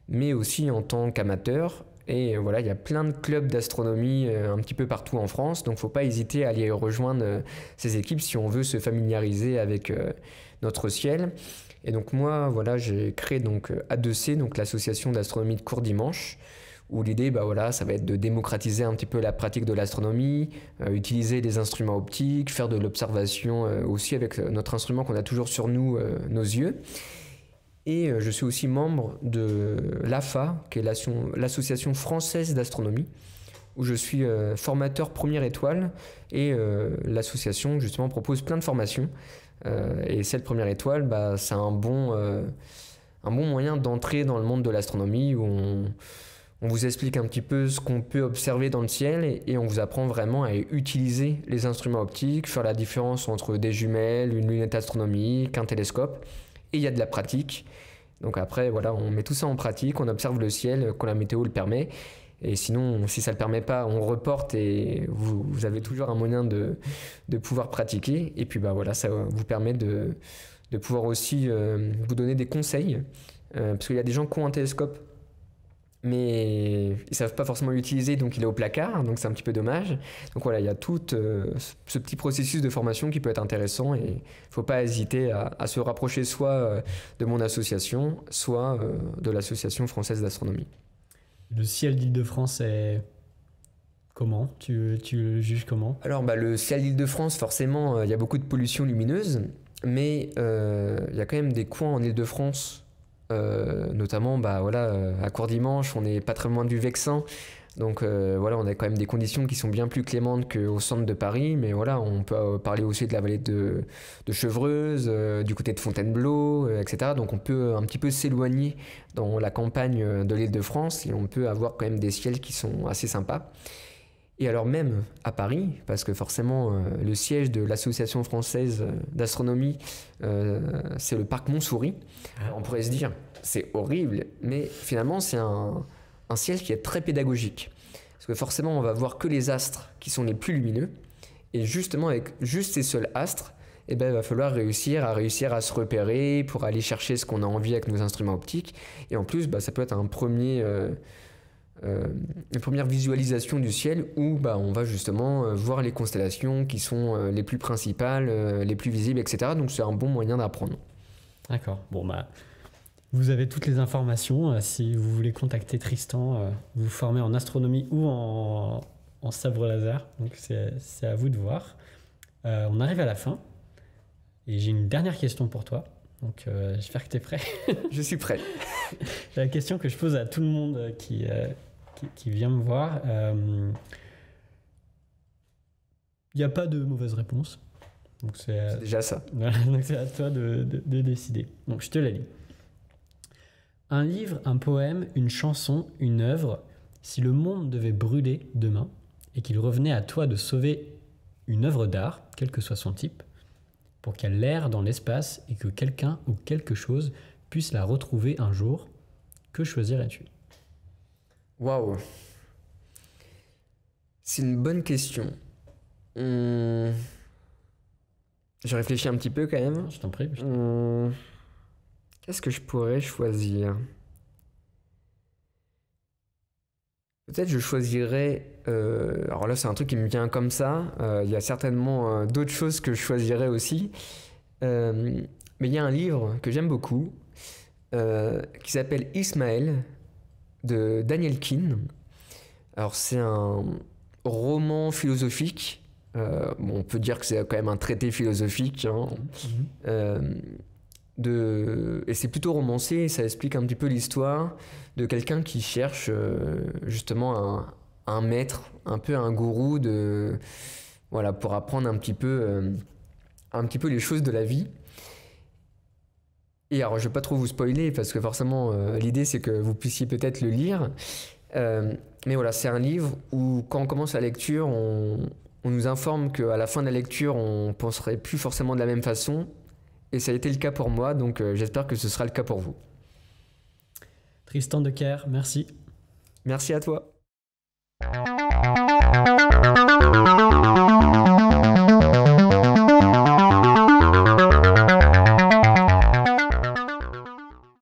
mais aussi en tant qu'amateur. Et voilà, il y a plein de clubs d'astronomie un petit peu partout en France, donc il ne faut pas hésiter à aller rejoindre ces équipes si on veut se familiariser avec notre ciel. Et donc moi, voilà, j'ai créé donc A2C, donc l'association d'astronomie de Courdimanche, où l'idée, ça va être de démocratiser un petit peu la pratique de l'astronomie, utiliser des instruments optiques, faire de l'observation aussi avec notre instrument qu'on a toujours sur nous, nos yeux. Et je suis aussi membre de l'AFA, qui est l'association française d'astronomie, où je suis formateur première étoile, et l'association justement propose plein de formations. Et cette première étoile, c'est un bon moyen d'entrer dans le monde de l'astronomie, où on vous explique un petit peu ce qu'on peut observer dans le ciel et on vous apprend vraiment à utiliser les instruments optiques, faire la différence entre des jumelles, une lunette astronomique, un télescope. Et il y a de la pratique. Donc après, voilà, on met tout ça en pratique, on observe le ciel quand la météo le permet. Et sinon, si ça ne le permet pas, on reporte et vous avez toujours un moyen de pouvoir pratiquer. Et puis voilà, ça vous permet de pouvoir aussi vous donner des conseils. Parce qu'il y a des gens qui ont un télescope, mais ils ne savent pas forcément l'utiliser, donc il est au placard, donc c'est un petit peu dommage. Donc voilà, il y a tout ce petit processus de formation qui peut être intéressant et il ne faut pas hésiter à se rapprocher soit de mon association, soit de l'Association française d'astronomie. Le ciel d'Île-de-France est comment ? Tu le juges comment ? Alors le ciel d'Île-de-France, forcément, il y a beaucoup de pollution lumineuse, mais il y a quand même des coins en Île-de-France, notamment à Courdimanche, on n'est pas très loin du Vexin, donc on a quand même des conditions qui sont bien plus clémentes qu'au centre de Paris, mais voilà, on peut parler aussi de la vallée de Chevreuse, du côté de Fontainebleau, etc. Donc on peut un petit peu s'éloigner dans la campagne de l'Île-de-France et on peut avoir quand même des ciels qui sont assez sympas. Et alors même à Paris, parce que forcément le siège de l'Association française d'astronomie, c'est le parc Montsouris. Alors, on pourrait se dire, c'est horrible, mais finalement c'est un ciel qui est très pédagogique. Parce que forcément on va voir que les astres qui sont les plus lumineux, et justement avec juste ces seuls astres, il va falloir réussir à se repérer pour aller chercher ce qu'on a envie avec nos instruments optiques. Et en plus, ça peut être une première visualisation du ciel où on va justement voir les constellations qui sont les plus principales, les plus visibles, etc. Donc c'est un bon moyen d'apprendre. D'accord. Bon, vous avez toutes les informations. Si vous voulez contacter Tristan, vous formez en astronomie ou en sabre laser. Donc c'est à vous de voir. On arrive à la fin. Et j'ai une dernière question pour toi. Donc j'espère que tu es prêt. Je suis prêt. C'est la question que je pose à tout le monde qui vient me voir. Il n'y a pas de mauvaise réponse. Donc c'est déjà ça. Donc c'est à toi de décider. Donc je te la lis. Un livre, un poème, une chanson, une œuvre, si le monde devait brûler demain et qu'il revenait à toi de sauver une œuvre d'art, quel que soit son type, pour qu'elle erre dans l'espace et que quelqu'un ou quelque chose puisse la retrouver un jour, que choisirais-tu ? Waouh ! C'est une bonne question. Je réfléchis un petit peu quand même. Je t'en prie. Qu'est-ce que je pourrais choisir ? Peut-être je choisirais... alors là, c'est un truc qui me vient comme ça. Il y a certainement d'autres choses que je choisirais aussi. Mais il y a un livre que j'aime beaucoup qui s'appelle Ismaël de Daniel Keane. Alors c'est un roman philosophique. On peut dire que c'est quand même un traité philosophique. Et c'est plutôt romancé, et ça explique un petit peu l'histoire de quelqu'un qui cherche justement un maître, un peu un gourou pour apprendre un petit peu les choses de la vie. Et alors, je vais pas trop vous spoiler parce que forcément, l'idée c'est que vous puissiez peut-être le lire. Mais voilà, c'est un livre où quand on commence la lecture, on nous informe qu'à la fin de la lecture, on penserait plus forcément de la même façon. Et ça a été le cas pour moi, donc j'espère que ce sera le cas pour vous. Tristan Decker, merci. Merci à toi.